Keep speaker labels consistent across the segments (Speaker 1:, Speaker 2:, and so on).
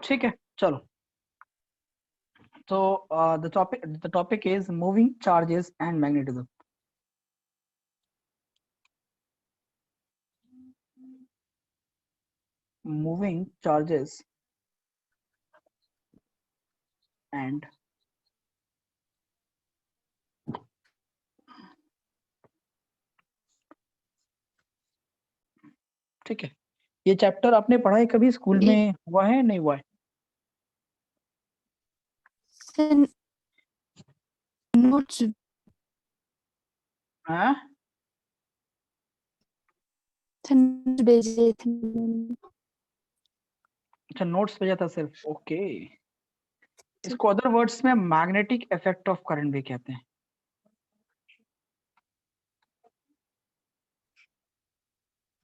Speaker 1: ठीक है, चलो। तो the topic is moving charges and magnetism. Moving charges and ठीक है, ये चैप्टर आपने पढ़ा है कभी स्कूल में, हुआ है नहीं हुआ है?
Speaker 2: नोट्स
Speaker 1: हाँ,
Speaker 2: भेजे थे।
Speaker 1: अच्छा, नोट्स भेजा था सिर्फ, ओके। इसको अदर वर्ड्स में मैग्नेटिक इफेक्ट ऑफ करंट भी कहते हैं।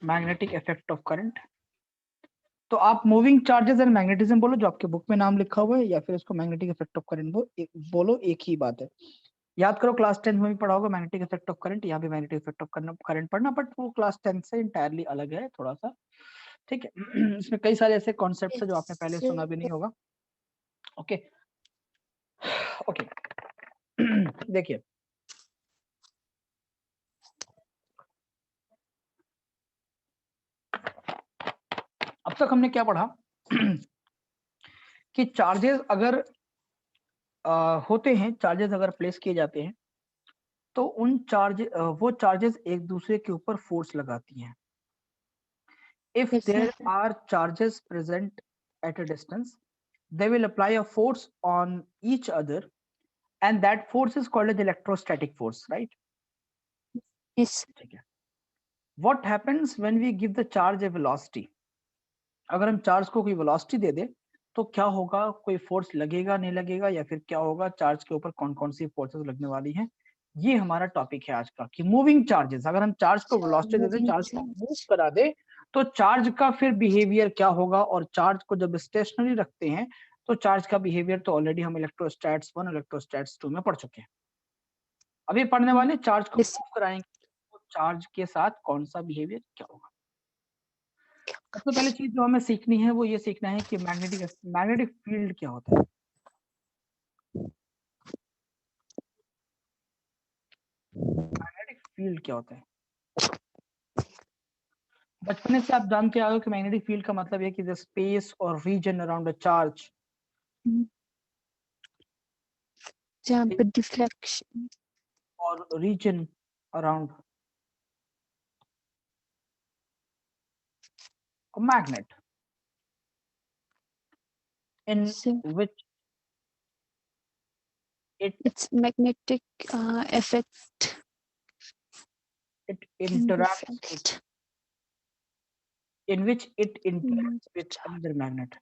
Speaker 1: Magnetic effect of current. तो आप मूविंग चार्जेस एंड मैग्नेटिज्म बोलो, जो आपके बुक में नाम लिखा हुआ है, या फिर इसको मैग्नेटिक इफेक्ट ऑफ करंट बोलो, एक ही बात है। याद करो, क्लास 10 में भी पढ़ा होगा मैग्नेटिक इफेक्ट ऑफ करंट, यहाँ भी मैग्नेटिक इफेक्ट ऑफ करंट पढ़ना, बट वो क्लास 10 से इंटायरली अलग है थोड़ा सा। ठीक है। इसमें कई सारे ऐसे कॉन्सेप्ट है जो आपने पहले सुना भी नहीं होगा। Okay okay. देखिए, अब तक हमने क्या पढ़ा कि चार्जेस अगर होते हैं, चार्जेस अगर प्लेस किए जाते हैं, तो वो चार्जेस एक दूसरे के ऊपर फोर्स लगाती हैं। If there are charges present at a distance, they will apply a force on each other, and that force is called as electrostatic force, right?
Speaker 2: Yes.
Speaker 1: ठीक है। What happens when we give the charge a velocity? अगर हम charge को कोई velocity दे दे तो क्या होगा? कोई फोर्स लगेगा, नहीं लगेगा, या फिर क्या होगा? चार्ज के ऊपर कौन कौन सी फोर्सेस लगने वाली हैं, ये हमारा टॉपिक है आज का, कि मूविंग चार्जेस। अगर हम चार्ज को वेलोसिटी दे दे, चार्ज को मूव करा दे, तो चार्ज का फिर बिहेवियर क्या होगा? और चार्ज को जब स्टेशनरी रखते हैं तो चार्ज का बिहेवियर तो ऑलरेडी हम इलेक्ट्रोस्टैट्स 1 इलेक्ट्रोस्टैट्स 2 में पढ़ चुके हैं। अभी पढ़ने वाले चार्ज को मूव कराएंगे तो चार्ज के साथ कौन सा बिहेवियर क्या होगा। सबसे पहले चीज जो हमें सीखनी है वो ये सीखना है कि मैग्नेटिक फील्ड क्या होता है। मैग्नेटिक फील्ड क्या होता है? बचपन से आप जानते आ रहे हो कि मैग्नेटिक फील्ड का मतलब है कि द स्पेस और रीजन अराउंड अ चार्ज,
Speaker 2: जहाँ पे डिफ्लेक्शन
Speaker 1: और region around a magnet in which
Speaker 2: its magnetic effect
Speaker 1: it interacts with another magnet.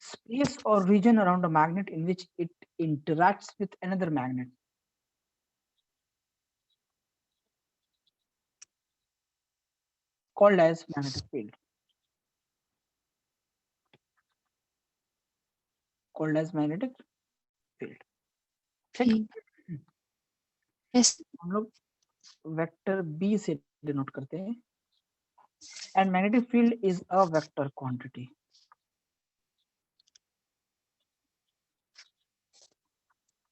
Speaker 1: Space or region around a magnet in which it interacts with another magnet called as magnetic field. Called as magnetic field. ठीक, हम लोग vector B से denote करते हैं, and magnetic field is a vector quantity.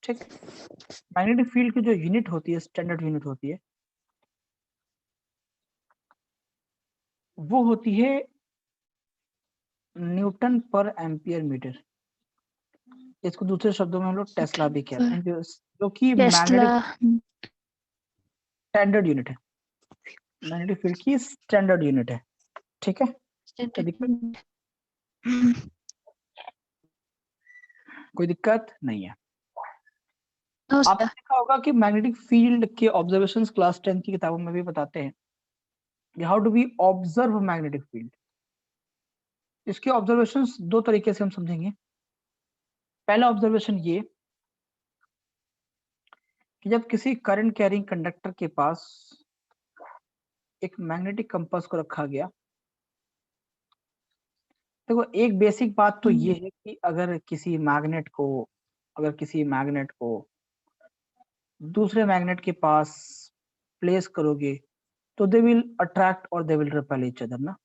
Speaker 1: ठीक, magnetic field की जो unit होती है, स्टैंडर्ड यूनिट होती है, वो होती है न्यूटन पर एम्पियर मीटर। इसको दूसरे शब्दों में हम लोग टेस्ला भी कहते हैं, जो कि मैग्नेटिक स्टैंडर्ड यूनिट है, मैग्नेटिक फील्ड की स्टैंडर्ड यूनिट है। ठीक है, कोई दिक्कत नहीं है। आपने देखा होगा कि मैग्नेटिक फील्ड के ऑब्जर्वेशंस क्लास 10 की किताबों में भी बताते हैं how do we observe magnetic field. इसके ऑब्जर्वेशंस दो तरीके से हम समझेंगे। पहला ऑब्जर्वेशन ये कि जब किसी करंट कैरिंग कंडक्टर के पास एक मैग्नेटिक कंपास को रखा गया, देखो एक बेसिक बात तो ये है कि अगर किसी मैग्नेट को दूसरे मैग्नेट के पास प्लेस करोगे तो दे विल अट्रैक्ट और they will repel each other ना।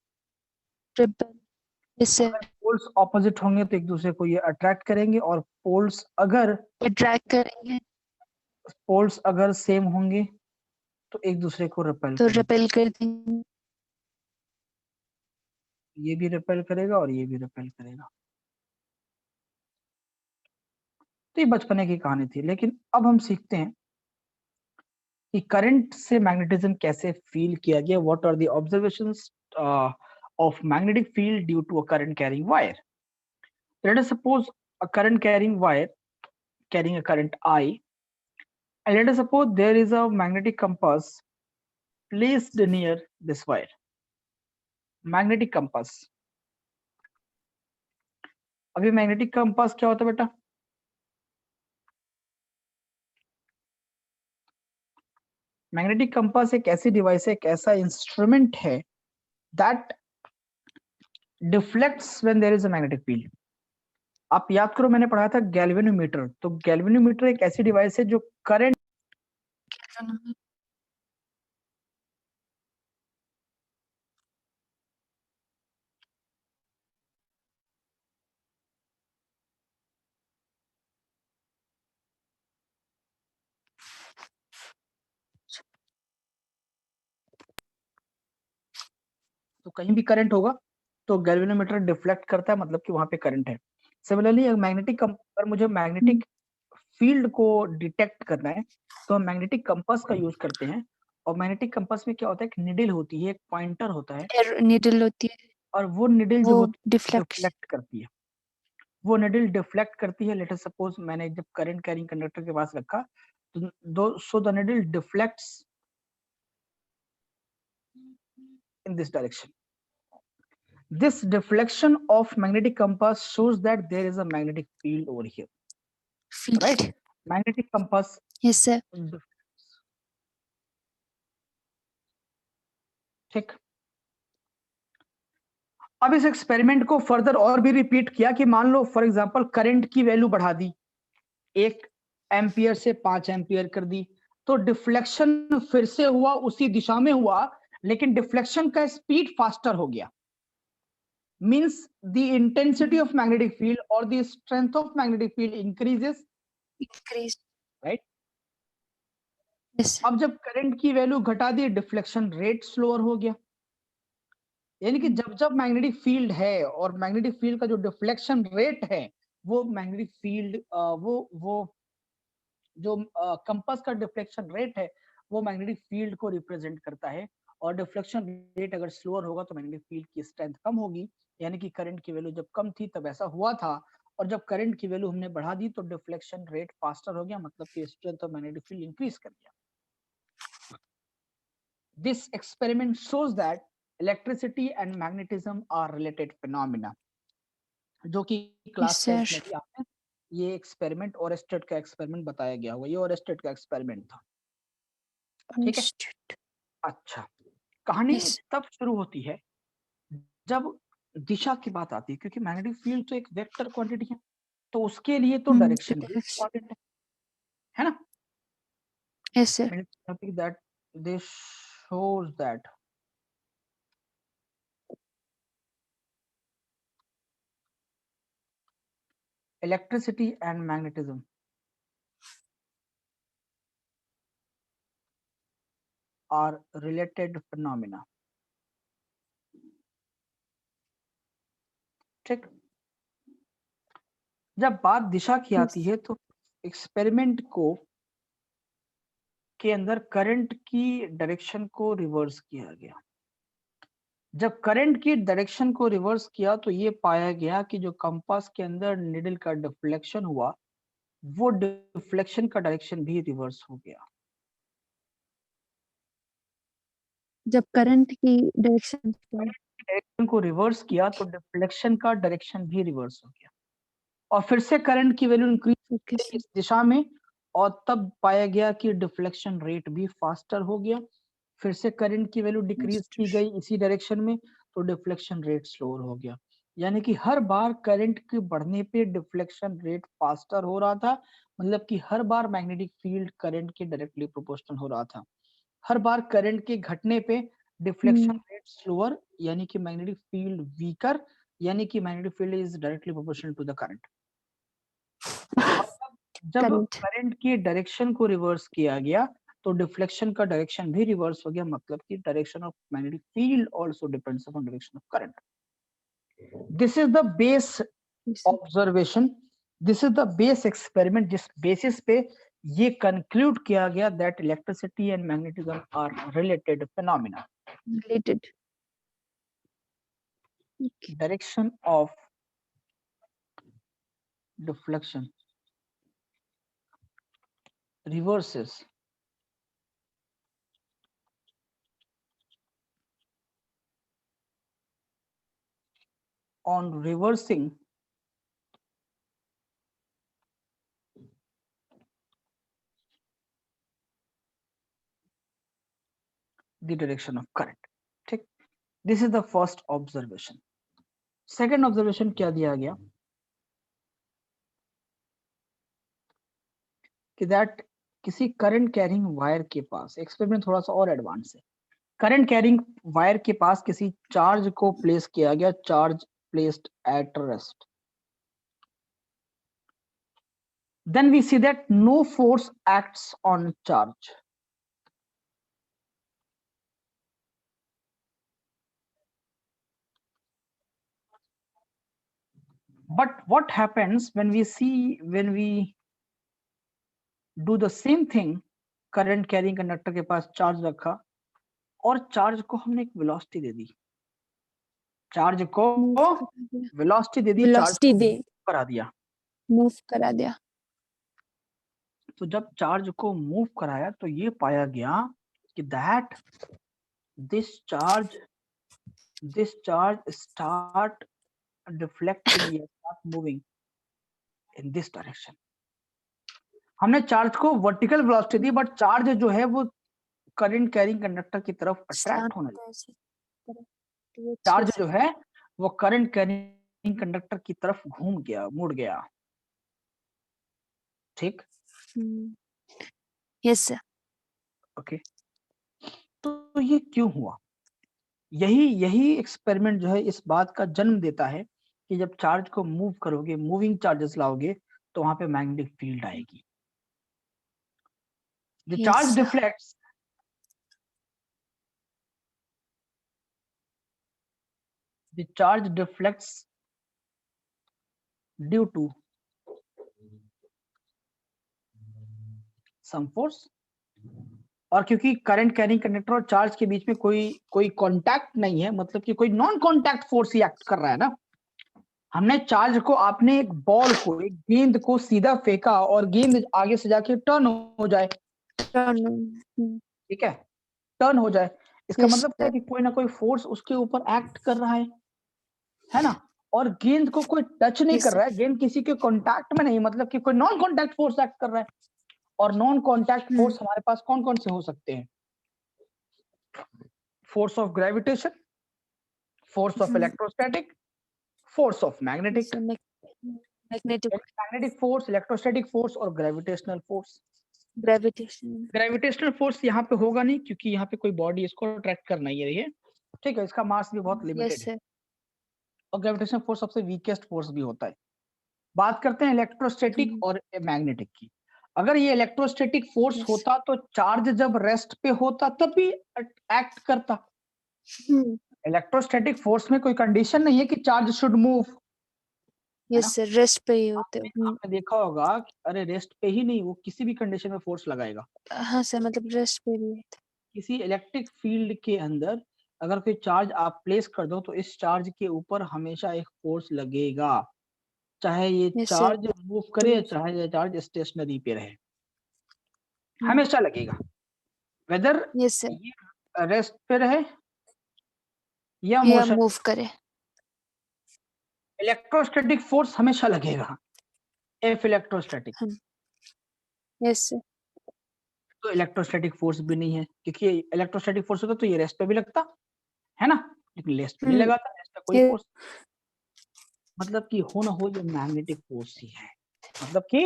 Speaker 2: Yes, sir.
Speaker 1: अगर पोल्स ऑपोजिट होंगे तो एक दूसरे को ये अट्रैक्ट करेंगे, और पोल्स
Speaker 2: अट्रैक्ट करेंगे
Speaker 1: सेम होंगे तो एक दूसरे को रिपेल
Speaker 2: तो
Speaker 1: करेंगे।
Speaker 2: रिपेल कर देंगे।
Speaker 1: ये भी रिपेल करेगा और ये भी रिपेल करेगा। तो ये बचपने की कहानी थी, लेकिन अब हम सीखते हैं कि करंट से मैग्नेटिज्म कैसे फील किया गया। What are the observations of magnetic field due to a current carrying wire. Let us suppose a current carrying wire carrying a current I, and let us suppose there is a magnetic compass placed near this wire. Magnetic compass, अभी magnetic compass क्या होता है बेटा? Magnetic compass एक ऐसी device है, एक ऐसा इंस्ट्रूमेंट है that deflects when there is a magnetic field. आप याद करो, मैंने पढ़ा था गैल्वेनोमीटर। तो गैल्वेनोमीटर एक ऐसी डिवाइस है जो करंट तो कहीं भी करंट होगा तो गैल्वेनोमीटर डिफ्लेक्ट करता है, मतलब कि वहां पे करंट है। सिमिलरली मैग्नेटिक अगर मुझे मैग्नेटिक फील्ड को डिटेक्ट करना है तो हम मैग्नेटिक कंपास का यूज करते हैं। और मैग्नेटिक कंपास में क्या होता है, एक निडल होती है, एक पॉइंटर होता है,
Speaker 2: नीडल होती है,
Speaker 1: और वो निडल जो
Speaker 2: वो
Speaker 1: होती है
Speaker 2: डिफ्लेक्ट
Speaker 1: डिफ्लेक्ट करती है। वो निडल डिफ्लेक्ट करती है। लेट अस सपोज मैंने जब करंट कैरिंग कंडक्टर के पास रखा तो so the needle deflects in this direction. This deflection of magnetic compass shows that there is a magnetic field over here,
Speaker 2: field.
Speaker 1: right? Magnetic compass.
Speaker 2: Yes sir.
Speaker 1: ठीक। अब इस experiment को further और भी repeat किया कि मान लो फॉर एग्जांपल करंट की वैल्यू बढ़ा दी, 1 एम्पियर से 5 एम्पियर कर दी, तो डिफ्लेक्शन फिर से हुआ, उसी दिशा में हुआ, लेकिन डिफ्लेक्शन का स्पीड फास्टर हो गया। Means the intensity of magnetic field or the strength of magnetic field increases,
Speaker 2: increase.
Speaker 1: right?
Speaker 2: Yes.
Speaker 1: अब जब करंट की वैल्यू घटा दी, डिफ्लेक्शन रेट स्लोअर हो गया। यानी कि जब जब मैग्नेटिक फील्ड है और मैग्नेटिक फील्ड का जो डिफ्लेक्शन रेट है, वो मैग्नेटिक फील्ड वो जो कंपास का डिफ्लेक्शन रेट है वो मैग्नेटिक फील्ड को रिप्रेजेंट करता है। और डिफ्लेक्शन रेट अगर स्लोअर होगा तो मैग्नेटिक फील्ड की स्ट्रेंथ कम होगी। यानी कि करंट की वैल्यू जब कम थी तब ऐसा हुआ था, और जब करंट की वैल्यू हमने बढ़ा दी तो डिफ्लेक्शन रेट फास्टर हो गया, मतलब कि strength of magnetic field increase कर गया। This experiment shows that electricity and magnetism are related phenomena, जो कि क्लास 10th में भी आपने ये एक्सपेरिमेंट ओरेस्टेड का एक्सपेरिमेंट बताया गया होगा। ये ओरेस्टेड का एक्सपेरिमेंट था, ठीक है। अच्छा, कहानी
Speaker 2: Yes.
Speaker 1: तब शुरू होती है जब दिशा की बात आती है, क्योंकि मैग्नेटिक फील्ड तो एक वेक्टर क्वांटिटी है, तो उसके लिए तो डायरेक्शन भी इम्पोर्टेंट है ना।
Speaker 2: Yes, sir.
Speaker 1: that this shows that electricity and magnetism are related phenomena, ठीक। जब बात दिशा की आती है तो एक्सपेरिमेंट को के अंदर करंट की डायरेक्शन को रिवर्स किया गया। जब करंट की डायरेक्शन को रिवर्स किया तो ये पाया गया कि जो कंपास के अंदर निडल का डिफ्लेक्शन हुआ, वो डिफ्लेक्शन का डायरेक्शन भी रिवर्स हो गया।
Speaker 2: जब करंट की डायरेक्शन
Speaker 1: को रिवर्स किया तो डिफ्लेक्शन का डायरेक्शन भी रिवर्स हो गया, और फिर से करंट की वैल्यू इंक्रीज इस दिशा में, और तब पाया गया कि डिफ्लेक्शन रेट भी फास्टर हो गया। फिर से करंट की वैल्यू डिक्रीज की गई इसी डायरेक्शन में, तो डिफ्लेक्शन रेट स्लोअर हो गया। यानी कि हर बार करंट के बढ़ने पे डिफ्लेक्शन रेट फास्टर हो रहा था, मतलब कि हर बार मैग्नेटिक फील्ड करंट के डायरेक्टली प्रोपोर्शनल हो रहा था। हर बार करंट के घटने पे डिफ्लेक्शन रेट स्लोअर, यानी कि मैग्नेटिक फील्ड वीकर, यानी कि magnetic field is directly proportional to the current. जब
Speaker 2: Current.
Speaker 1: करंट के डायरेक्शन को रिवर्स किया गया तो डिफ्लेक्शन का डायरेक्शन भी रिवर्स हो गया, मतलब कि direction of magnetic field also depends upon direction of current. This is the base
Speaker 2: Yes, sir.
Speaker 1: Observation, this is the base experiment, जिस बेसिस पे ये कंक्लूड किया गया that electricity and magnetism are related phenomena.
Speaker 2: Related. Okay.
Speaker 1: Direction of deflection reverses on reversing the direction of current। ठीक, this is the first observation. Second observation क्या दिया गया कि दैट किसी करंट कैरिंग वायर के पास, experiment थोड़ा सा और एडवांस है, करंट कैरिंग वायर के पास किसी चार्ज को प्लेस किया गया, charge placed at rest, then we see that no force acts on charge। But what happens when we do the same thing, current carrying conductor के पास charge रखा और charge को हमने एक वेलोसिटी दे दी, चार्ज को
Speaker 2: Move करा दिया.
Speaker 1: वेलोसिटी दे दी, charge
Speaker 2: Velocity
Speaker 1: को
Speaker 2: दे.
Speaker 1: move करा दिया।
Speaker 2: Move करा दिया.
Speaker 1: तो जब चार्ज को मूव कराया तो ये पाया गया कि that this charge start deflecting या start moving in this direction. हमने चार्ज को वर्टिकल वेलोसिटी दी बट चार्ज जो है वो करंट कैरिंग कंडक्टर की तरफ अट्रैक्ट होने लगा, चार्ज जो है वो करंट कैरिंग कंडक्टर की तरफ घूम गया, मुड़ गया। ठीक,
Speaker 2: यस सर।
Speaker 1: ओके, तो ये क्यों हुआ? यही एक्सपेरिमेंट जो है इस बात का जन्म देता है कि जब चार्ज को मूव करोगे, मूविंग चार्जेस लाओगे तो वहां पे मैग्नेटिक फील्ड आएगी। The charge deflects, the charge deflects due to some force, और क्योंकि करंट कैरिंग कंडक्टर और चार्ज के बीच में कोई कांटेक्ट नहीं है, मतलब कि कोई नॉन कांटेक्ट फोर्स ही एक्ट कर रहा है ना। हमने चार्ज को, आपने एक बॉल को, एक गेंद को सीधा फेंका और गेंद आगे से जाके टर्न हो जाए, ठीक है, टर्न हो जाए, इसका मतलब क्या है कि कोई ना कोई फोर्स उसके ऊपर एक्ट कर रहा है ना। और गेंद को कोई टच नहीं कर रहा है, गेंद किसी के कांटेक्ट में नहीं, मतलब कि कोई नॉन कांटेक्ट फोर्स एक्ट कर रहा है। और नॉन कांटेक्ट फोर्स हमारे पास कौन कौन से हो सकते हैं? Force of gravitation, force of electrostatic, force of magnetic, magnetic force, electrostatic force और ग्रेविटेशनल फोर्स। ग्रेविटेशनल फोर्स यहाँ पे होगा नहीं क्योंकि यहाँ पे कोई बॉडी इसको अट्रैक्ट कर नहीं रही है, ठीक है, इसका मास भी बहुत लिमिटेड है। और ग्रेविटेशनल फोर्स सबसे वीकेस्ट फोर्स भी होता है। बात करते हैं इलेक्ट्रोस्टैटिक और मैग्नेटिक की। अगर ये इलेक्ट्रोस्टैटिक फोर्स होता तो चार्ज जब रेस्ट पे होता तब भी एक्ट करता। इलेक्ट्रोस्टैटिक फोर्स में कोई कंडीशन नहीं है कि charge should move.
Speaker 2: Yes sir, rest पे ही होते हैं।
Speaker 1: आपने देखा होगा कि अरे रेस्ट पे ही नहीं, वो किसी भी कंडीशन में फोर्स लगाएगा।
Speaker 2: हाँ सर, मतलब रेस्ट पे भी होते।
Speaker 1: किसी इलेक्ट्रिक फील्ड के अंदर अगर कोई चार्ज आप प्लेस कर दो तो इस चार्ज के ऊपर हमेशा एक फोर्स लगेगा, चाहे ये चार्ज मूव करे, चाहे ये चार्ज स्टेशनरी पे रहे, हमेशा लगेगा, वेदर ये रेस्ट पे रहे या मूव करे, इलेक्ट्रोस्टैटिक फोर्स हमेशा लगेगा। F electrostatic,
Speaker 2: yes sir.
Speaker 1: तो इलेक्ट्रोस्टैटिक फोर्स भी नहीं है, क्योंकि इलेक्ट्रोस्टैटिक फोर्स होता तो ये रेस्ट पे भी लगता है ना, लेकिन रेस्ट पे नहीं लगाता, रेस्ट पे कोई फोर्स, मतलब कि हो ना हो ये मैग्नेटिक फोर्स ही है, मतलब कि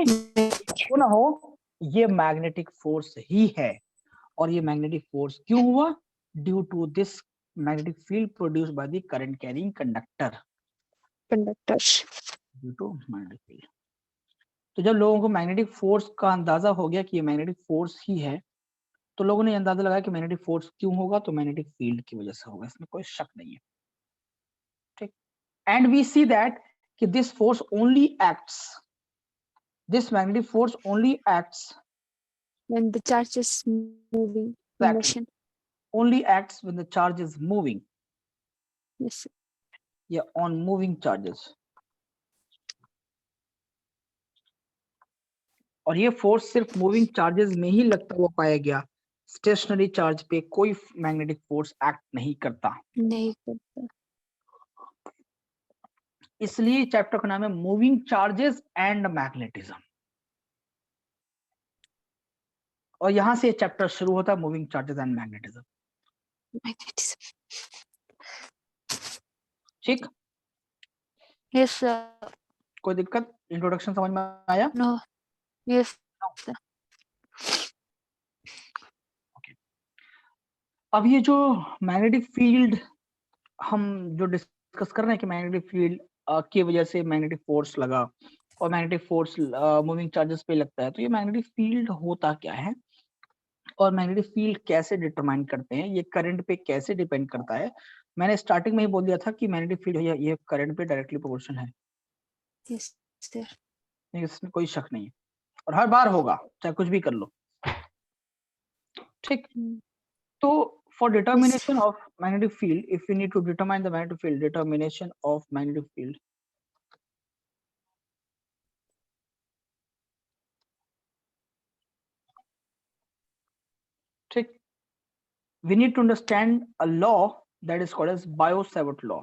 Speaker 1: हो ना हो ये मैग्नेटिक फोर्स ही है। और ये मैग्नेटिक फोर्स क्यों हुआ? Due to this magnetic field produced by the current carrying conductor.
Speaker 2: conductors.
Speaker 1: Due to magnetic field. तो जब लोगों को मैग्नेटिक फोर्स का अंदाजा हो गया कि ये मैग्नेटिक फोर्स ही है, तो लोगों ने अंदाजा लगाया कि मैग्नेटिक फोर्स क्यों होगा, तो मैग्नेटिक फील्ड की वजह से होगा, इसमें कोई शक नहीं है। ठीक, एंड वी सी दैट कि this force only acts, this magnetic force only acts
Speaker 2: When the charge is moving in
Speaker 1: Exactly.
Speaker 2: motion.
Speaker 1: only acts when the charge is moving,
Speaker 2: Yes, sir.
Speaker 1: या on moving charges। और ये force सिर्फ moving charges में ही लगता हुआ पाया गया, stationery charge पे कोई मैग्नेटिक फोर्स एक्ट नहीं करता।
Speaker 2: नहीं करता।
Speaker 1: इसलिए चैप्टर का नाम है मूविंग चार्जेस एंड मैग्नेटिज्म, और यहां से चैप्टर शुरू होता है, moving charges and magnetism.
Speaker 2: Magnetism.
Speaker 1: ठीक,
Speaker 2: Yes, sir.
Speaker 1: कोई दिक्कत? इंट्रोडक्शन समझ में आया?
Speaker 2: No. Yes, sir.
Speaker 1: अब ये जो मैग्नेटिक फील्ड हम जो डिस्कस कर रहे हैं कि मैग्नेटिक फील्ड की वजह से मैग्नेटिक फोर्स लगा और मैग्नेटिक फोर्स मूविंग चार्जेस पे लगता है, तो ये मैग्नेटिक फील्ड होता क्या है और मैग्नेटिक फील्ड कैसे डिटरमाइन करते हैं, ये करंट पे कैसे डिपेंड करता है। मैंने स्टार्टिंग में ही बोल दिया था कि मैग्नेटिक फील्ड ये करंट पे डायरेक्टली प्रोपोर्शनल है।
Speaker 2: Yes, sir.
Speaker 1: इसमें कोई शक नहीं है, और हर बार होगा चाहे कुछ भी कर लो। ठीक, तो for determination of magnetic field, if we need to determine the magnetic field, determination of magnetic field, ठीक, we need to understand a law that is called as Biot-Savart law।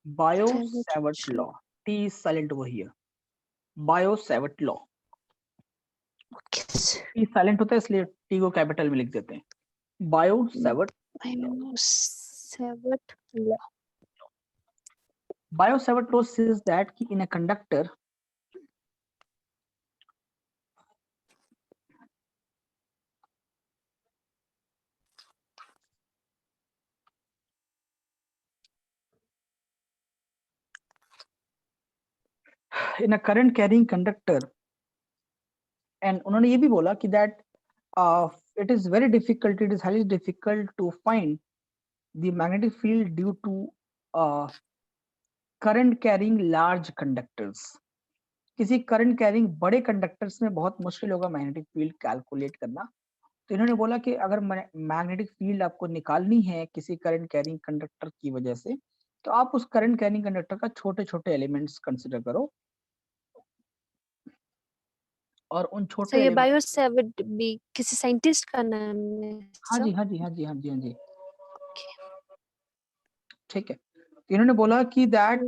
Speaker 1: Biot-Savart law, T is silent over here, Biot-Savart law।
Speaker 2: Okay, sir.
Speaker 1: T silent होता है इसलिए T को capital में लिख देते हैं, Biot-Savart
Speaker 2: Biot-Savart law.
Speaker 1: Biot-Savart law says that कि in a conductor in a current carrying conductor, and उन्होंने ये भी बोला कि that it is very difficult, it is highly difficult to find the magnetic field due to current carrying large conductors। किसी current carrying बड़े conductors में बहुत मुश्किल होगा मैग्नेटिक फील्ड कैलकुलेट करना। तो इन्होंने बोला कि अगर मैग्नेटिक फील्ड आपको निकालनी है किसी करंट कैरिंग कंडक्टर की वजह से, तो आप उस करंट कैरिंग कंडक्टर का छोटे छोटे एलिमेंट्स कंसिडर करो, और उन छोटे
Speaker 2: ये Biot-Savart भी किसी साइंटिस्ट का नाम है?
Speaker 1: हाँ जी हाँ जी हाँ जी हाँ जी हाँ जी, ठीक है। तो इन्होंने बोला कि दैट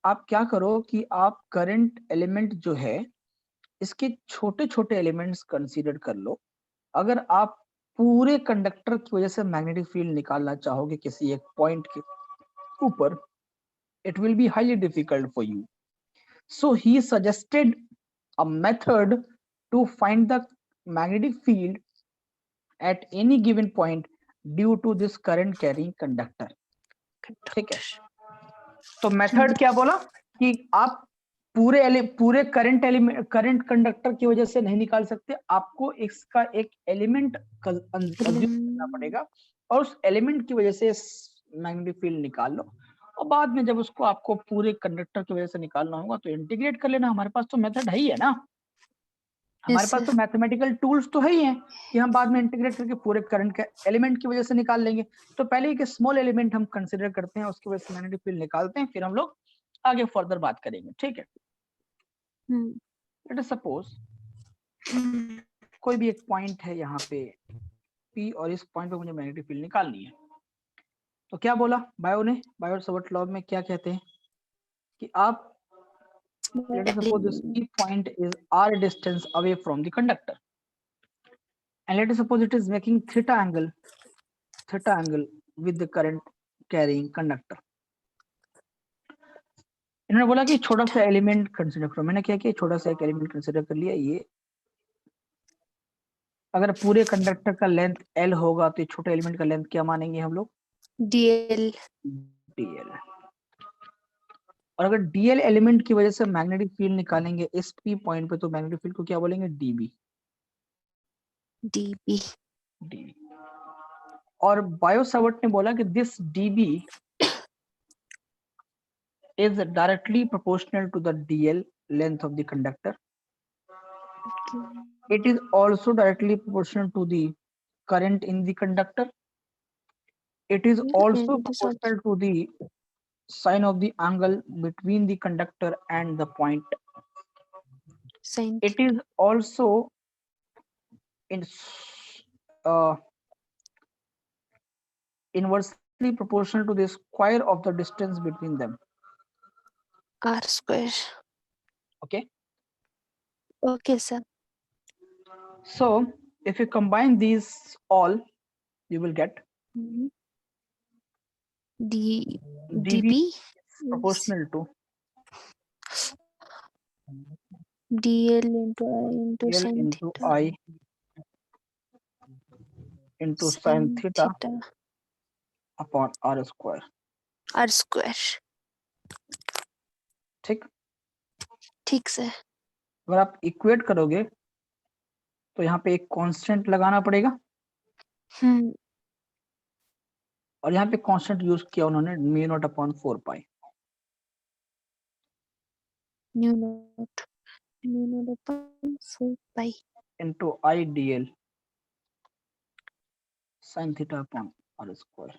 Speaker 1: आप क्या करो कि आप करंट एलिमेंट जो है इसके छोटे छोटे एलिमेंट्स कंसीडर कर लो। अगर आप पूरे कंडक्टर की वजह से मैग्नेटिक फील्ड निकालना चाहोगे किसी एक पॉइंट के ऊपर, it will be highly difficult for you. So he suggested a method to find the magnetic field at any given point due to this current carrying conductor। ठीक है, तो मेथड क्या बोला कि आप पूरे करंट कंडक्टर की वजह से नहीं निकाल सकते, आपको इसका एक एलिमेंट करना पड़ेगा और उस एलिमेंट की वजह से मैग्नेटिक फील्ड निकाल लो, और बाद में जब उसको आपको पूरे कंडक्टर की वजह से निकालना होगा तो इंटीग्रेट कर लेना। हमारे पास तो मेथड है ही है ना, हमारे पास तो मैथमेटिकल टूल्स तो है ही हैं कि हम बाद में इंटीग्रेट करके पूरे करंट के एलिमेंट की वजह से निकाल लेंगे। तो पहले एक स्मॉल एलिमेंट हम कंसीडर करते हैं, उसकी वजह से मैग्नेटिक फील्ड निकालते हैं, फिर हम लोग आगे फर्दर बात करेंगे। ठीक है, लेट अस सपोज कोई भी एक पॉइंट है यहाँ पे P, और इस पॉइंट पे मुझे मैग्नेटिक फील्ड निकालनी है। तो क्या बोला बायोट-सावर्ट लॉ में क्या कहते हैं कि आप let us suppose this P point is r distance away from the conductor, and let us suppose it is making theta angle with the current carrying conductor। इन्होंने बोला कि छोटा सा एलिमेंट कंसीडर करो। मैंने क्या किया, छोटा सा एक एलिमेंट कंसीडर कर लिया, ये अगर पूरे कंडक्टर का लेंथ L होगा तो छोटे एलिमेंट का लेंथ क्या मानेंगे हम लोग?
Speaker 2: DL.
Speaker 1: DL। और अगर DL एलिमेंट की वजह से मैग्नेटिक फील्ड निकालेंगे इस P पॉइंट पे, तो मैग्नेटिक फील्ड को क्या बोलेंगे? DB।
Speaker 2: DB.
Speaker 1: DB। और बायो सावर्ट ने बोला कि this DB is directly proportional to the DL length of the conductor.
Speaker 2: Okay.
Speaker 1: It is also directly proportional to the current in the conductor. It is
Speaker 2: And
Speaker 1: also
Speaker 2: it is also
Speaker 1: proportional to the sine of the angle between the conductor and the point.
Speaker 2: sin
Speaker 1: It is also in uh, inversely proportional to the square of the distance between them.
Speaker 2: R square.
Speaker 1: Okay.
Speaker 2: Okay, sir.
Speaker 1: So if you combine these all, you will get
Speaker 2: Mhm.
Speaker 1: dB
Speaker 2: DB
Speaker 1: is proportional to
Speaker 2: DL into I into
Speaker 1: L
Speaker 2: sin
Speaker 1: into
Speaker 2: theta.
Speaker 1: I into sin
Speaker 2: Sin
Speaker 1: theta
Speaker 2: theta.
Speaker 1: upon R square.
Speaker 2: R square.
Speaker 1: ठीक।
Speaker 2: ठीक sir.
Speaker 1: अगर आप equate करोगे तो यहाँ पे एक constant लगाना पड़ेगा, और यहाँ पे कांस्टेंट यूज किया उन्होंने mu naught upon 4 pi.
Speaker 2: Mu naught upon 4 pi
Speaker 1: into I DL sin theta upon R square.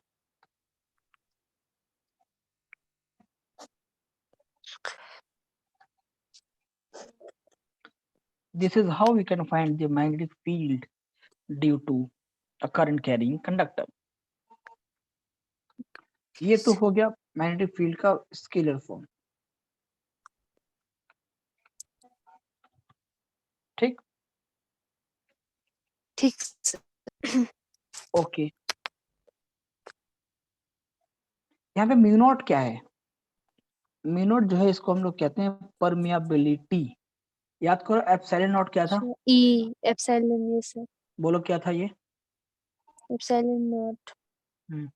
Speaker 1: This is how we can find the magnetic field due to a current carrying conductor. ये तो हो गया magnetic field का scalar form. ठीक
Speaker 2: ठीक
Speaker 1: okay. यहाँ पे mu naught क्या है? म्यू नॉट जो है इसको हम लोग कहते हैं परमियाबिलिटी। याद करो एप्सिलॉन नॉट क्या था?
Speaker 2: ई एप्सिलॉन। ये सर
Speaker 1: बोलो क्या था ये?
Speaker 2: Epsilon not.
Speaker 1: हम्म,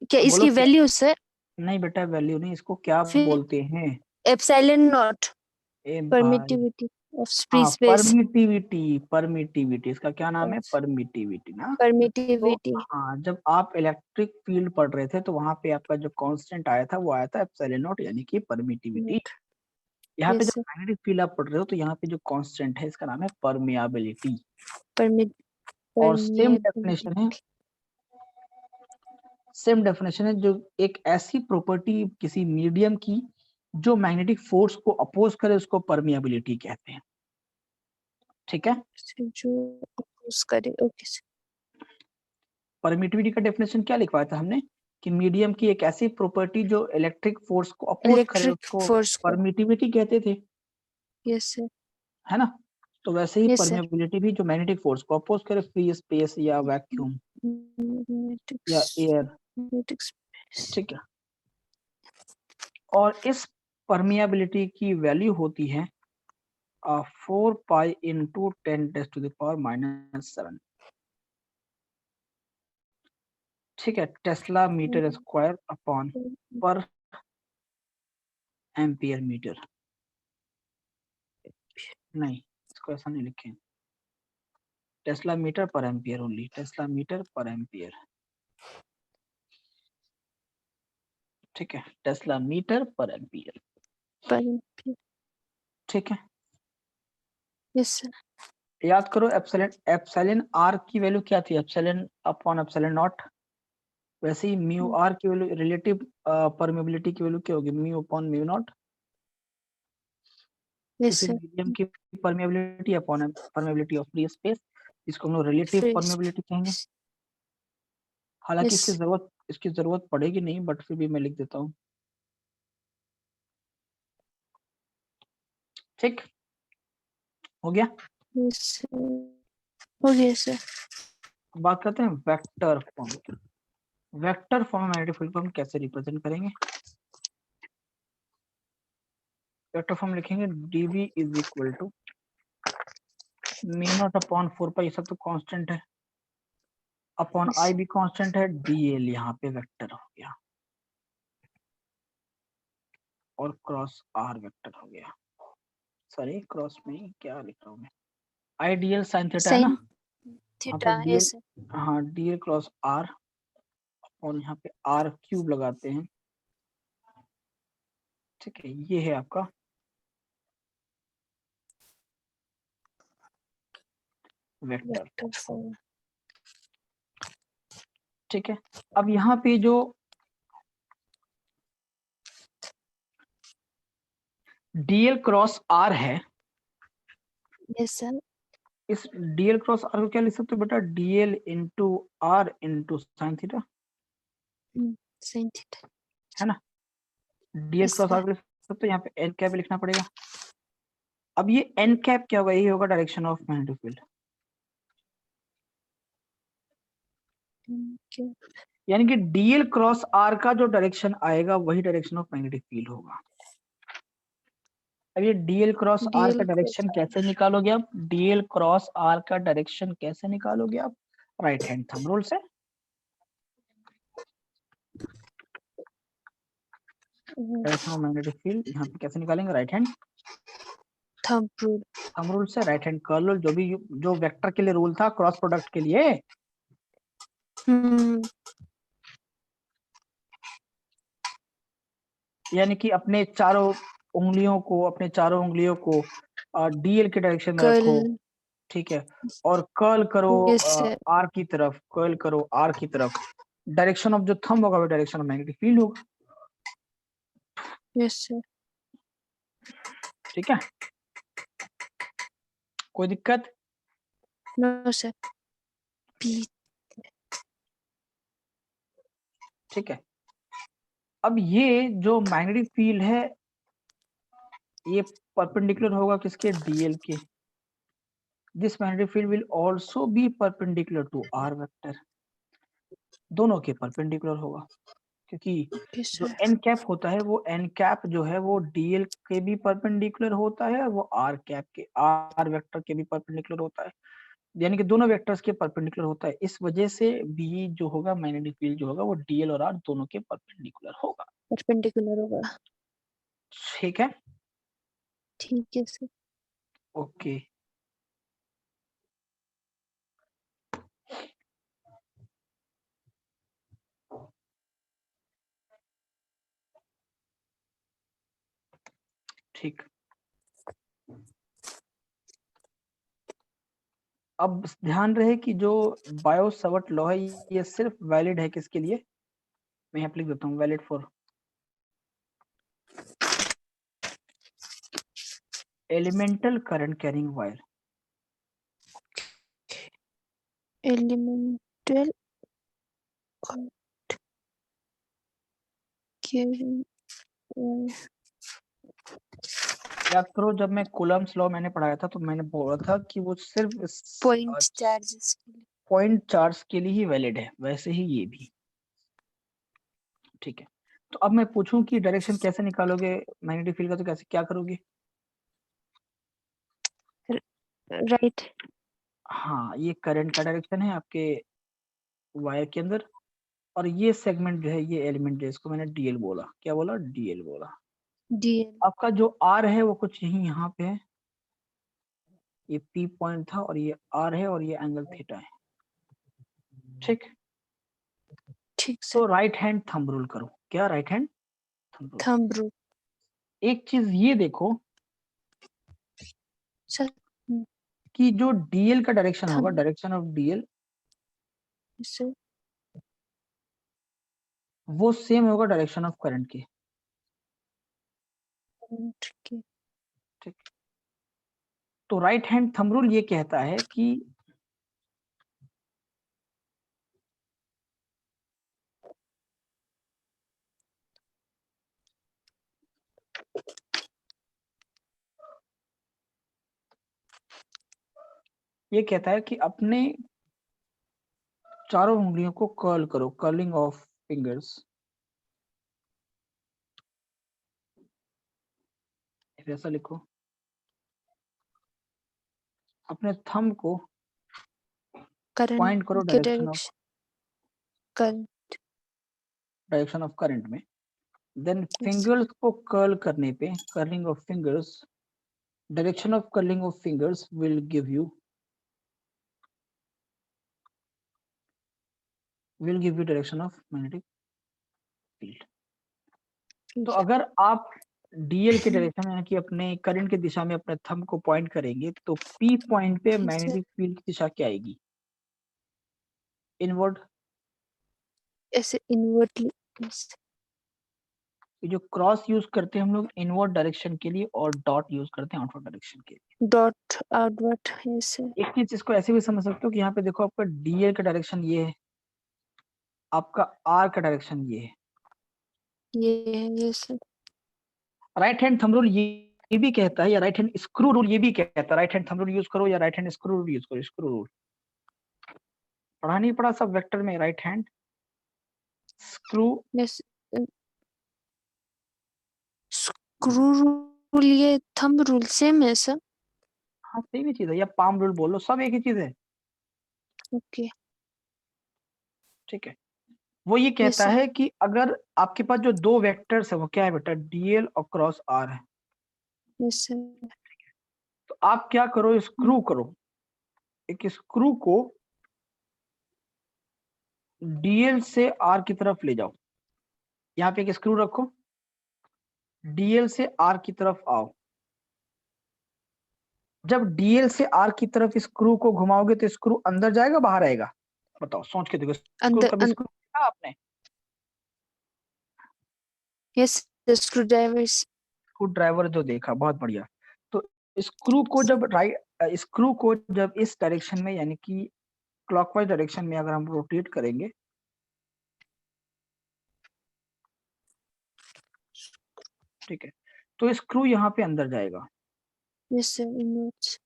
Speaker 2: क्या
Speaker 1: बोलो
Speaker 2: इसकी
Speaker 1: क्या?
Speaker 2: Value sir?
Speaker 1: नहीं बेटा वैल्यू नहीं, इसको क्या
Speaker 2: फिर
Speaker 1: बोलते हैं?
Speaker 2: एप्सिलॉन नॉट
Speaker 1: ए भाई,
Speaker 2: परमिटिविटी ऑफ फ्री
Speaker 1: हाँ
Speaker 2: स्पेस।
Speaker 1: परमिटिविटी। परमिटिविटी इसका क्या नाम है? परमिटिविटी ना। तो
Speaker 2: परमिटिविटी।
Speaker 1: हाँ, जब आप इलेक्ट्रिक फील्ड पढ़ रहे थे तो वहां पे आपका जो कांस्टेंट आया था वो आया था एप्सिलॉन नॉट, यानी कि परमिटिविटी। यहाँ पे
Speaker 2: यस
Speaker 1: जब
Speaker 2: सर।
Speaker 1: मैग्नेटिक फील्ड आप पढ़ रहे हो तो यहाँ पे जो कांस्टेंट है इसका नाम है परमियाबिलिटी।
Speaker 2: परमिट
Speaker 1: और सेम डेफिनेशन है, जो एक ऐसी प्रॉपर्टी किसी मीडियम की जो मैग्नेटिक फोर्स को अपोज करे उसको परमियाबिलिटी कहते हैं। ठीक है।
Speaker 2: जो अपोज करे। Okay sir.
Speaker 1: परमिटिविटी का डेफिनेशन क्या लिखवाया था हमने? कि मीडियम की एक ऐसी प्रॉपर्टी जो इलेक्ट्रिक फोर्स को अपोज करे
Speaker 2: इलेक्ट्रिक
Speaker 1: उसको
Speaker 2: फोर्स को।
Speaker 1: परमिटिविटी कहते थे,
Speaker 2: यस सर।
Speaker 1: है ना? तो वैसे ही
Speaker 2: यस सर।
Speaker 1: परमिबिलिटी भी जो मैग्नेटिक फोर्स को अपोज करे, फ्री स्पेस या वैक्यूम या एयर। ठीक है। और इस परमियाबिलिटी की वैल्यू होती है 4 पाई इंटू 10⁻⁻⁷। ठीक है, टेस्ला मीटर स्क्वायर अपॉन पर एम्पियर मीटर। नहीं, इसको ऐसा नहीं लिखें, टेस्ला मीटर पर एम्पियर ओनली, टेस्ला मीटर पर एम्पियर। ठीक है, टेस्ला मीटर पर एम्पियर। ठीक है।
Speaker 2: Yes sir.
Speaker 1: याद करो एप्सिलॉन आर की वैल्यू क्या थी? Epsilon upon epsilon not. वैसे ही म्यू आर की वैल्यू, रिलेटिव परमेबिलिटी की वैल्यू क्या होगी? Mu upon mu naught.
Speaker 2: Yes
Speaker 1: किसी
Speaker 2: सर।
Speaker 1: मीडियम की permeability upon permeability of free space, इसको हम लोग रिलेटिव परमेबिलिटी कहेंगे। हालांकि इसकी जरूरत पड़ेगी नहीं, बट फिर भी मैं लिख देता हूँ। ठीक हो गया।
Speaker 2: यस हो गया सर।
Speaker 1: बात करते हैं वेक्टर फॉर्म की। वेक्टर फॉर्म में मैग्नेटिक फील्ड को हम कैसे रिप्रेजेंट करेंगे? वेक्टर फॉर्म लिखेंगे dv is equal to mu naught upon 4 pi, ये सब तो कांस्टेंट है, अपॉन
Speaker 2: Yes.
Speaker 1: आई भी कांस्टेंट है, डीएल यहाँ पे वेक्टर हो गया और क्रॉस आर वेक्टर हो गया। सॉरी क्रॉस में क्या लिख रहा हूँ मैं, आइडियल साइन थीटा है ना,
Speaker 2: Sin
Speaker 1: हाँ तो
Speaker 2: theta.
Speaker 1: DL,
Speaker 2: Yes.
Speaker 1: हाँ डीएल क्रॉस आर और यहाँ पे आर क्यूब लगाते हैं, ठीक है, ये है आपका वेक्टर।
Speaker 2: Vector form.
Speaker 1: ठीक है, अब यहाँ पे जो डीएल क्रॉस आर है,
Speaker 2: Yes, sir.
Speaker 1: इस डीएल क्रॉस आर को क्या लिख सकते हो बेटा, DL into R into sine theta,
Speaker 2: Sin theta.
Speaker 1: है ना, DL
Speaker 2: Yes,
Speaker 1: cross
Speaker 2: sir.
Speaker 1: R को लिख सकते हो, यहाँ पे एन कैप लिखना पड़ेगा। अब ये एन कैप क्या होगा, ये होगा direction of magnetic field,
Speaker 2: Okay.
Speaker 1: यानी कि डीएल क्रॉस आर का जो डायरेक्शन आएगा वही डायरेक्शन ऑफ मैग्नेटिक फील्ड होगा। अब ये डीएल क्रॉस आर का
Speaker 2: DL cross
Speaker 1: डायरेक्शन
Speaker 2: R.
Speaker 1: कैसे निकालोगे आप, डीएल क्रॉस आर का डायरेक्शन कैसे निकालोगे आप, राइट हैंड थंब रूल से। डायरेक्शन ऑफ मैग्नेटिक फील्ड यहाँ पे कैसे निकालेंगे, right hand
Speaker 2: Thumb rule.
Speaker 1: Thumb rule से, राइट हैंड कर्ल रूल, जो वेक्टर के लिए रूल था क्रॉस प्रोडक्ट के लिए,
Speaker 2: Hmm.
Speaker 1: यानी कि अपने चारों उंगलियों को डीएल के डायरेक्शन में रखो,
Speaker 2: Curl.
Speaker 1: ठीक है, और कर्ल करो
Speaker 2: Yes, sir.
Speaker 1: आर की तरफ, कर्ल करो आर की तरफ, डायरेक्शन ऑफ जो थंब होगा वो डायरेक्शन ऑफ मैग्नेटिक फील्ड होगा।
Speaker 2: Yes, sir.
Speaker 1: ठीक है, कोई दिक्कत,
Speaker 2: No, sir. P.
Speaker 1: ठीक है। अब ये जो मैग्नेटिक फील्ड है ये परपेंडिकुलर होगा किसके, डीएल के, this magnetic field will also be perpendicular to R vector, दोनों के परपेंडिकुलर होगा, क्योंकि
Speaker 2: Yes,
Speaker 1: जो
Speaker 2: sir.
Speaker 1: एन कैप होता है वो एन कैप जो है वो डीएल के भी परपेंडिकुलर होता है, वो आर कैप के आर वेक्टर के भी परपेंडिकुलर होता है, यानी कि दोनों वेक्टर्स के परपेंडिकुलर होता है, इस वजह से बी जो होगा मैग्नेटिक फील्ड जो होगा वो डीएल और आर दोनों के परपेंडिकुलर होगा।
Speaker 2: Perpendicular होगा।
Speaker 1: ठीक है,
Speaker 2: ठीक है सर।
Speaker 1: ओके। ठीक, अब ध्यान रहे कि जो बायो सवर्ट लॉ है ये सिर्फ वैलिड है किसके लिए, मैं यहाँ पे लिख देता हूँ, valid for elemental current carrying wire.
Speaker 2: Elemental carrying
Speaker 1: याद करो जब मैं कूलम्स लॉ मैंने पढ़ाया था तो मैंने बोला था कि वो सिर्फ
Speaker 2: पॉइंट चार्जेस के लिए।
Speaker 1: पॉइंट चार्ज के लिए ही वैलिड है, वैसे ही ये भी, ठीक है। तो अब मैं पूछूं कि डायरेक्शन कैसे निकालोगे मैग्नेटिक फील्ड का, तो कैसे क्या करोगे,
Speaker 2: राइट।
Speaker 1: हाँ ये करंट का डायरेक्शन है आपके वायर के अंदर, और ये सेगमेंट जो है ये एलिमेंट है, इसको मैंने डीएल बोला, क्या बोला, डीएल बोला।
Speaker 2: डीएल।
Speaker 1: आपका जो आर है वो कुछ यही यहाँ पे है, ये पी पॉइंट था और ये आर है और ये एंगल थीटा है, ठीक।
Speaker 2: ठीक
Speaker 1: तो
Speaker 2: sir.
Speaker 1: Right hand thumb rule करो, क्या right hand thumb rule.
Speaker 2: Thumb rule.
Speaker 1: एक चीज ये देखो
Speaker 2: सर
Speaker 1: कि जो डीएल का डायरेक्शन होगा,
Speaker 2: thumb
Speaker 1: direction of DL
Speaker 2: sir.
Speaker 1: वो सेम होगा डायरेक्शन ऑफ करंट के,
Speaker 2: ठीक है।
Speaker 1: ठीक। तो राइट हैंड थंब रूल ये कहता है कि ये कहता है कि अपने चारों उंगलियों को कर्ल करो, कर्लिंग ऑफ फिंगर्स, ऐसा लिखो, अपने थंब को
Speaker 2: करंट
Speaker 1: पॉइंट करो
Speaker 2: के
Speaker 1: डायरेक्शन ऑफ करंट में, देन फिंगर्स को कर्ल करने पे, curling of fingers, direction of curling of fingers will give you direction of magnetic field. तो अगर आप डीएल के डायरेक्शन यानी कि अपने करंट की दिशा में अपने थंब को पॉइंट करेंगे तो पी पॉइंट पे मैग्नेटिक फील्ड की दिशा क्या आएगी? इनवर्ड।
Speaker 2: ऐसे इनवर्टली,
Speaker 1: जो क्रॉस यूज करते हैं हम लोग इनवर्ड डायरेक्शन के लिए और डॉट यूज करते हैं आउटवर्ड डायरेक्शन के लिए।
Speaker 2: Dot outward. ऐसे
Speaker 1: एक चीज इसको ऐसे भी समझ सकते हो कि यहाँ पे देखो आपका डीएल का डायरेक्शन ये है, आपका आर का डायरेक्शन ये है।
Speaker 2: ये sir
Speaker 1: right hand thumb rule ये भी कहता है, या राइट हैंड स्क्रू रूल ये भी कहता है, right hand thumb rule use करो या right hand screw rule use करो। स्क्रू रूल पढ़ा नहीं पढ़ा सब वेक्टर में? Right hand screw,
Speaker 2: yes, screw rule ये थंब रूल सेम है सर?
Speaker 1: हाँ सेम ही चीज है, या पाम रूल बोलो, सब एक ही चीज है।
Speaker 2: ओके,
Speaker 1: ठीक है। वो ये कहता
Speaker 2: sir.
Speaker 1: है कि अगर आपके पास जो दो वेक्टर्स है वो क्या है बेटा? डीएल और क्रॉस आर है।
Speaker 2: Yes sir.
Speaker 1: तो आप क्या करो, स्क्रू करो, एक स्क्रू को डीएल से आर की तरफ ले जाओ। यहाँ पे एक स्क्रू रखो, डीएल से आर की तरफ आओ। जब डीएल से आर की तरफ स्क्रू को घुमाओगे तो स्क्रू अंदर जाएगा बाहर आएगा? बताओ, सोच के देखो।
Speaker 2: अंदर
Speaker 1: कभी स्क्रू देखा आपने?
Speaker 2: Yes, screw drivers.
Speaker 1: Screw driver जो देखा, बहुत बढ़िया। तो स्क्रू को जब इस डायरेक्शन में यानी कि क्लॉकवाइज डायरेक्शन में अगर हम रोटेट करेंगे, ठीक है, तो स्क्रू यहाँ पे अंदर जाएगा।
Speaker 2: Yes sir, inwards.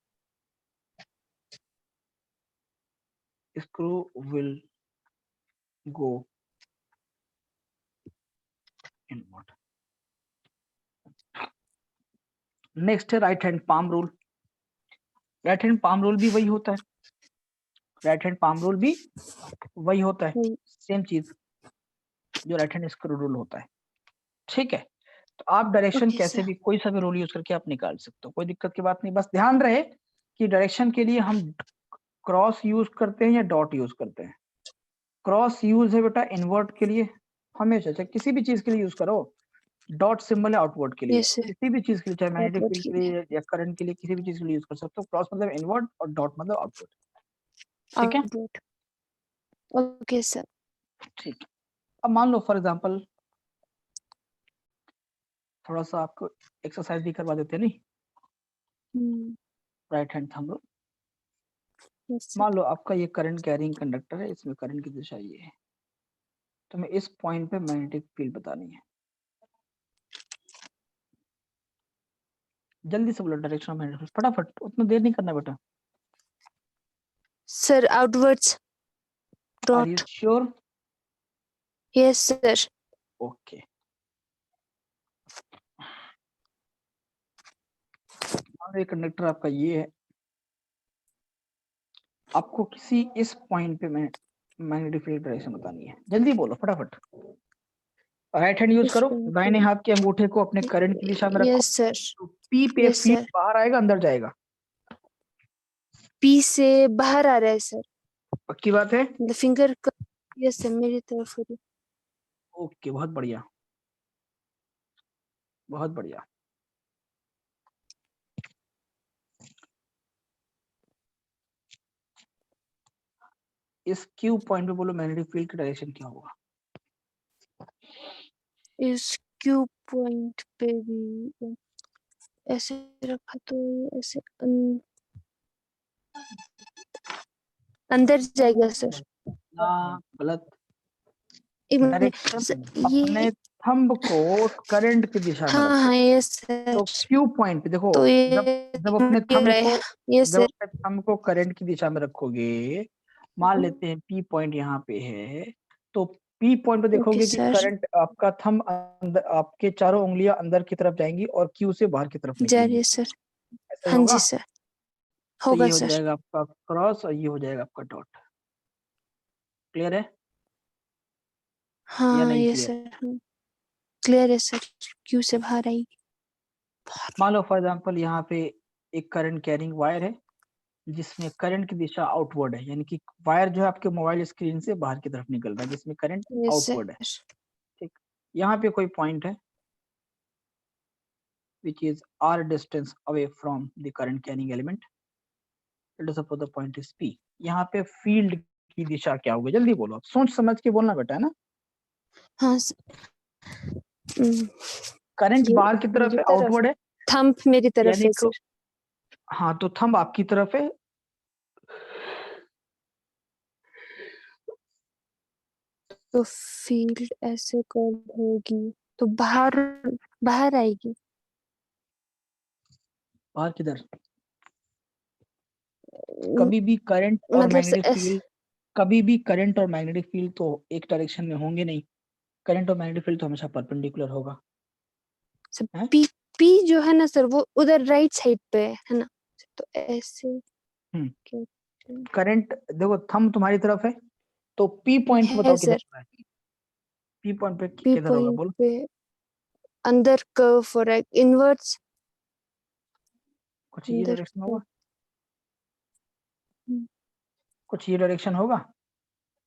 Speaker 1: Screw will go inward. Next है right hand palm rule. Right hand palm rule भी वही होता है, राइट हैंड पाम रूल भी वही होता है, सेम चीज जो राइट हैंड स्क्रू रूल होता है। ठीक है, तो आप डायरेक्शन
Speaker 2: Okay,
Speaker 1: कैसे
Speaker 2: sir.
Speaker 1: भी कोई सा भी रूल यूज करके आप निकाल सकते हो, कोई दिक्कत की बात नहीं। बस ध्यान रहे कि डायरेक्शन के लिए हम क्रॉस यूज करते हैं या डॉट यूज करते हैं। क्रॉस यूज है बेटा इनवर्ट के लिए हमेशा, चाहे किसी भी चीज के लिए यूज करो। डॉट सिंबल है आउटवर्ड के लिए,
Speaker 2: Yes, sir.
Speaker 1: किसी भी चीज के लिए, चाहे मैग्नेटिक
Speaker 2: Outward
Speaker 1: फील्ड
Speaker 2: के
Speaker 1: के
Speaker 2: लिए।
Speaker 1: लिए या करंट के लिए, किसी भी चीज के लिए यूज कर सकते हो। क्रॉस मतलब इनवर्ट और डॉट मतलब आउटवर्ड। ठीक है,
Speaker 2: Outward. Okay, sir.
Speaker 1: ठीक है। अब मान लो फॉर एग्जांपल थोड़ा सा आपको एक्सरसाइज भी करवा देते हैं, नहीं? Right hand thumb rule.
Speaker 2: Yes, sir.
Speaker 1: मान लो आपका ये करंट कैरिंग कंडक्टर है, इसमें करंट की दिशा ये है, तो मैं इस पॉइंट पे मैग्नेटिक फील्ड बतानी है। जल्दी से बोलो डायरेक्शन ऑफ मैग्नेटिक फील्ड, फटाफट, उतना देर नहीं करना बेटा।
Speaker 2: Sir, outwards.
Speaker 1: Are you
Speaker 2: Dot.
Speaker 1: Sure?
Speaker 2: Yes, sir.
Speaker 1: Okay. मान लो ये कंडक्टर आपका ये है, आपको किसी इस पॉइंट पे मैग्नेटिक फील्ड डायरेक्शन बतानी है। जल्दी बोलो फटाफट। राइट हैंड यूज करो, दाहिने हाथ के अंगूठे को अपने करंट की दिशा में रखो।
Speaker 2: Yes, sir.
Speaker 1: तो पी पे
Speaker 2: Yes,
Speaker 1: फील्ड
Speaker 2: sir.
Speaker 1: बाहर आएगा अंदर जाएगा?
Speaker 2: P से बाहर आ रहा है सर।
Speaker 1: पक्की बात है?
Speaker 2: मतलब फिंगर का। यस सर, मेरी तरफ हो रही।
Speaker 1: ओके, बहुत बढ़िया, बहुत बढ़िया। इस क्यू पॉइंट पे बोलो मैग्नेटिक फील्ड की डायरेक्शन क्या होगा?
Speaker 2: इस क्यू पॉइंट पे भी ऐसे रखा तो ये ऐसे अंदर जाएगा सर।
Speaker 1: गलत।
Speaker 2: एक
Speaker 1: डायरेक्शन अपने
Speaker 2: ये
Speaker 1: थंब को करंट की दिशा में
Speaker 2: हाँ
Speaker 1: रखो।
Speaker 2: हाँ यस सर।
Speaker 1: तो क्यू पॉइंट पे देखो,
Speaker 2: तो
Speaker 1: जब
Speaker 2: ये
Speaker 1: जब अपने थंब को
Speaker 2: यस
Speaker 1: जब
Speaker 2: सर।
Speaker 1: अपने थंब को करंट की दिशा में रखोगे, मान लेते हैं पी पॉइंट यहाँ पे है, तो पी पॉइंट पे देखोगे कि
Speaker 2: सर।
Speaker 1: करंट आपका थंब अंदर, आपके चारों उंगलियां अंदर की तरफ जाएंगी और क्यू से बाहर की तरफ
Speaker 2: जा रही
Speaker 1: निकलेंगी।
Speaker 2: है सर।
Speaker 1: ऐसा ही
Speaker 2: हाँ
Speaker 1: होगा?
Speaker 2: जी सर।
Speaker 1: तो
Speaker 2: होगा
Speaker 1: ये हो
Speaker 2: सर।
Speaker 1: जाएगा आपका क्रॉस और ये हो जाएगा आपका डॉट। क्लियर है या
Speaker 2: हाँ
Speaker 1: नहीं
Speaker 2: ये
Speaker 1: क्लियर?
Speaker 2: सर क्लियर है सर। क्यू से बाहर आएगी।
Speaker 1: मान लो फॉर एग्जांपल यहाँ पे एक करंट कैरिंग वायर है जिसमें करंट की दिशा आउटवर्ड है, यानी कि वायर जो है आपके मोबाइल स्क्रीन से बाहर की तरफ निकल रहा है जिसमें करंट
Speaker 2: यस
Speaker 1: आउटवर्ड है।
Speaker 2: सर।
Speaker 1: ठीक, यहाँ पे कोई पॉइंट है which is r distance away from the current carrying element. Let us suppose the point is P. यहाँ पे फील्ड की दिशा क्या होगी? जल्दी बोलो, सोच समझ के बोलना बेटा, है ना?
Speaker 2: हाँ
Speaker 1: करंट
Speaker 2: ये
Speaker 1: बाहर की तरफ
Speaker 2: मेरी
Speaker 1: है,
Speaker 2: तरफ
Speaker 1: आउटवर्ड है,
Speaker 2: थंब मेरी तरफ
Speaker 1: यानी
Speaker 2: है
Speaker 1: कि
Speaker 2: सर।
Speaker 1: हाँ तो थंब आपकी तरफ है,
Speaker 2: तो फील्ड ऐसे कर्व होगी तो बाहर बाहर आएगी।
Speaker 1: बाहर किधर? कभी भी करंट और
Speaker 2: मतलब
Speaker 1: मैग्नेटिक फील्ड, कभी भी करंट और मैग्नेटिक फील्ड तो एक डायरेक्शन में होंगे नहीं। करंट और मैग्नेटिक फील्ड तो हमेशा परपेंडिकुलर होगा।
Speaker 2: पी पी जो है ना सर वो उधर राइट साइड पे है ना, तो ऐसे
Speaker 1: करंट देखो थंब तुम्हारी तरफ है तो पी पॉइंट बताओ किधर
Speaker 2: सर।
Speaker 1: है? पी पॉइंट पे
Speaker 2: पी
Speaker 1: किधर होगा
Speaker 2: पॉइंट
Speaker 1: बोलो?
Speaker 2: पे अंदर कर्व हो रहा है, इनवर्ट्स
Speaker 1: कुछ ये
Speaker 2: अंदर
Speaker 1: डायरेक्शन होगा, कुछ ये डायरेक्शन होगा।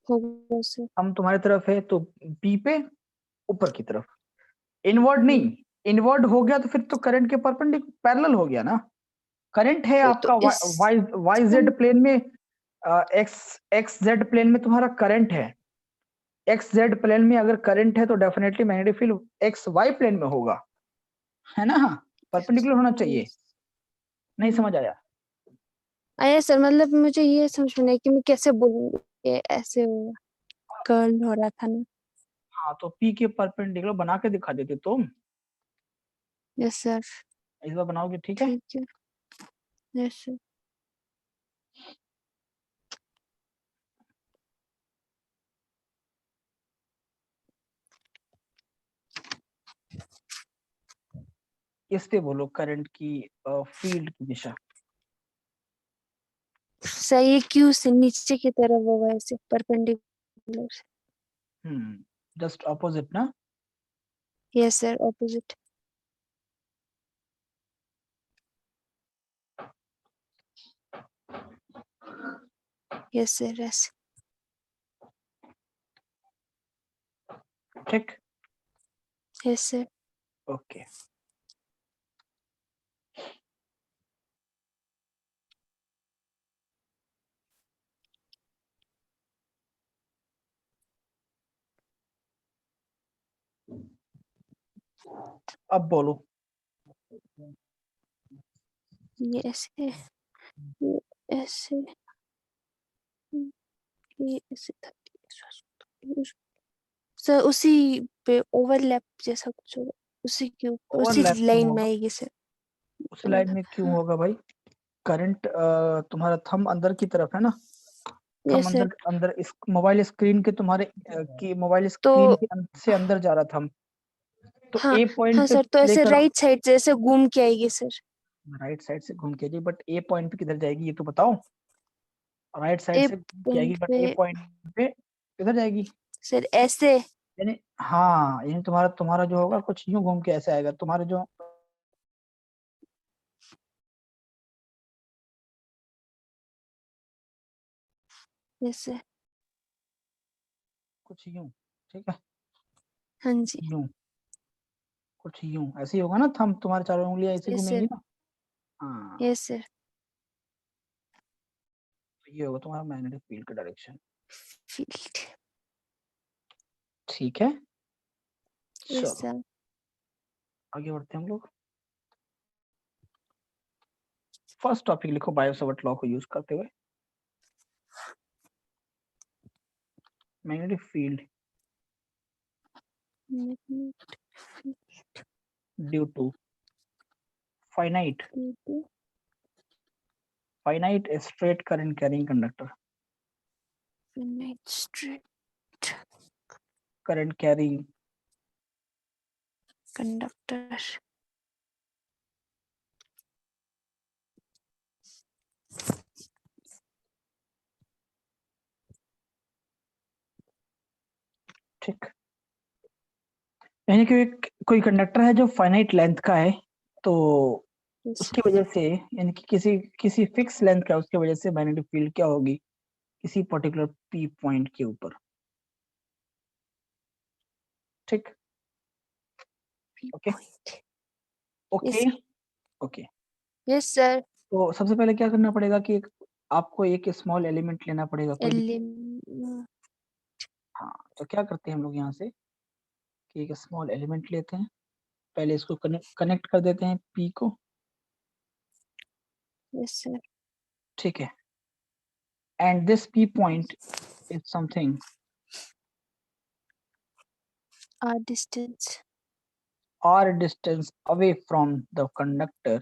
Speaker 2: होगा सर।
Speaker 1: हम तुम्हारी तरफ है तो पी पे ऊपर की तरफ, इनवर्ड नहीं, इनवर्ड हो गया तो फिर तो करंट के परपेंडिकुलर पैरेलल हो गया ना। करंट है
Speaker 2: तो
Speaker 1: आपका
Speaker 2: इस
Speaker 1: वाई वाई जेड प्लेन में, एक्स एक्स जेड प्लेन में तुम्हारा करंट है। एक्स जेड प्लेन में अगर करंट है तो definitely magnetic field X Y plane में होगा, है ना? परपेंडिकुलर होना चाहिए। नहीं समझ आया?
Speaker 2: आया सर, मतलब मुझे ये समझ में नहीं कि मैं कैसे बोलूँ, ये ऐसे हो कर्ल हो रहा था ना।
Speaker 1: हाँ तो पी के परपेंडिकुलर बना के दिखा देते तुम।
Speaker 2: Yes sir.
Speaker 1: इस बार बनाओगे ठीक है?
Speaker 2: ठीक है। Yes sir.
Speaker 1: इस पे बोलो करंट की फील्ड की दिशा।
Speaker 2: सही है, क्यू से नीचे की तरफ होगा ऐसे परपेंडिकुलर।
Speaker 1: जस्ट ऑपोजिट ना?
Speaker 2: Yes sir, opposite. Yes sir. Yes.
Speaker 1: ठीक,
Speaker 2: यस सर।
Speaker 1: ओके। अब बोलो।
Speaker 2: ये ऐसे, ये ऐसे, ये ऐसे था सर। उसी पे ओवरलैप जैसा कुछ होगा, उसी के ऊपर उसी
Speaker 1: ओवरलैप क्यों
Speaker 2: लाइन में
Speaker 1: होगा?
Speaker 2: आएगी सर।
Speaker 1: उस लाइन में क्यों होगा भाई? करंट तुम्हारा थंब अंदर की तरफ है ना, थंब
Speaker 2: यस सर।
Speaker 1: अंदर अंदर इस मोबाइल स्क्रीन के तुम्हारे की मोबाइल
Speaker 2: तो
Speaker 1: स्क्रीन के से अंदर जा रहा थंब, तो
Speaker 2: हाँ
Speaker 1: ए
Speaker 2: हाँ
Speaker 1: पॉइंट पे
Speaker 2: सर, तो ऐसे
Speaker 1: लेकर
Speaker 2: राइट साइड से ऐसे घूम के आएगी सर।
Speaker 1: राइट साइड से घूम के जाइए, बट ए पॉइंट पे किधर जाएगी ये तो बताओ। राइट साइड
Speaker 2: ए
Speaker 1: से घूम के आएगी
Speaker 2: पॉइंट
Speaker 1: बट
Speaker 2: पे
Speaker 1: ए पॉइंट पे किधर जाएगी?
Speaker 2: सर ऐसे।
Speaker 1: यानी हाँ, यानी तुम्हारा तुम्हारा जो होगा कुछ यूं घूम के ऐसे आएगा, तुम्हारे जो
Speaker 2: यस सर।
Speaker 1: कुछ यूं, ठीक है,
Speaker 2: हाँ जी।
Speaker 1: यूं, कुछ यूं ऐसे ही होगा ना, थंब तुम्हारे चारों उंगलियां ऐसे
Speaker 2: यस
Speaker 1: घूमेंगी
Speaker 2: सर।
Speaker 1: ना। हाँ,
Speaker 2: यस सर।
Speaker 1: तो ये होगा तुम्हारा मैग्नेटिक फील्ड का डायरेक्शन।
Speaker 2: फील्ड।
Speaker 1: ठीक है,
Speaker 2: यस
Speaker 1: चलो
Speaker 2: सर।
Speaker 1: आगे बढ़ते हैं हम लोग। फर्स्ट टॉपिक लिखो बायो सावर्ट लॉ को यूज करते हुए। Magnetic field due to finite finite straight current carrying conductor,
Speaker 2: straight
Speaker 1: current carrying
Speaker 2: conductor
Speaker 1: यानी कि कोई कंडक्टर है जो फाइनाइट लेंथ का है, तो
Speaker 2: yes,
Speaker 1: उसकी वजह से, यानी कि किसी फिक्स लेंथ का, उसकी वजह से मैग्नेटिक फील्ड क्या होगी किसी पर्टिकुलर पी पॉइंट के ऊपर। ठीक, okay
Speaker 2: point.
Speaker 1: Okay
Speaker 2: Yes,
Speaker 1: okay.
Speaker 2: yes sir.
Speaker 1: तो सबसे पहले क्या करना पड़ेगा कि आपको एक स्मॉल एलिमेंट लेना पड़ेगा, कोई दिक्कत।
Speaker 2: Element.
Speaker 1: हाँ, तो क्या करते हैं हम लोग यहाँ से कि एक स्मॉल एलिमेंट लेते हैं, पहले इसको कनेक्ट कर देते हैं पी को।
Speaker 2: Yes sir.
Speaker 1: ठीक है, and this P point is something
Speaker 2: Our distance.
Speaker 1: r distance away from the conductor,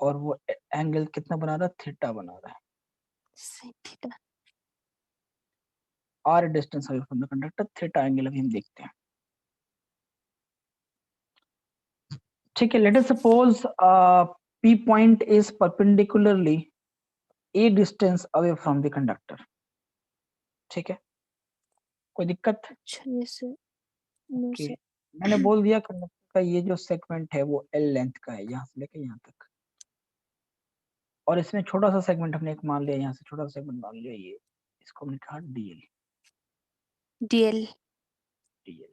Speaker 1: और वो एंगल कितना बना रहा है, थीटा बना रहा है।
Speaker 2: Sin theta.
Speaker 1: r distance away from the conductor, theta angle अभी हम देखते हैं। ठीक है, late us suppose p point is perpendicularly a distance away from the conductor। ठीक है, कोई दिक्कत?
Speaker 2: अच्छा, yes sir. No
Speaker 1: okay,
Speaker 2: sir.
Speaker 1: मैंने बोल दिया कंडक्टर का ये जो सेगमेंट है वो l लेंथ का है, यहाँ से लेके यहाँ तक, और इसमें छोटा सा सेगमेंट हमने एक मान लिया, यहाँ से छोटा सा सेगमेंट मान लिया, ये इसको हमने कहा dl।
Speaker 2: DL.
Speaker 1: dl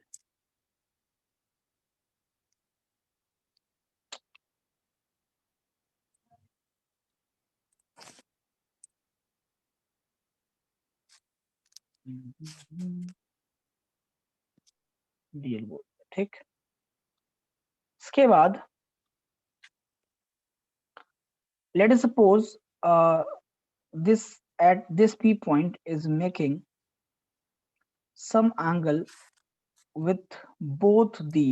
Speaker 1: dl बोल, ठीक। इसके बाद let us suppose this at this p point is making some angle with both the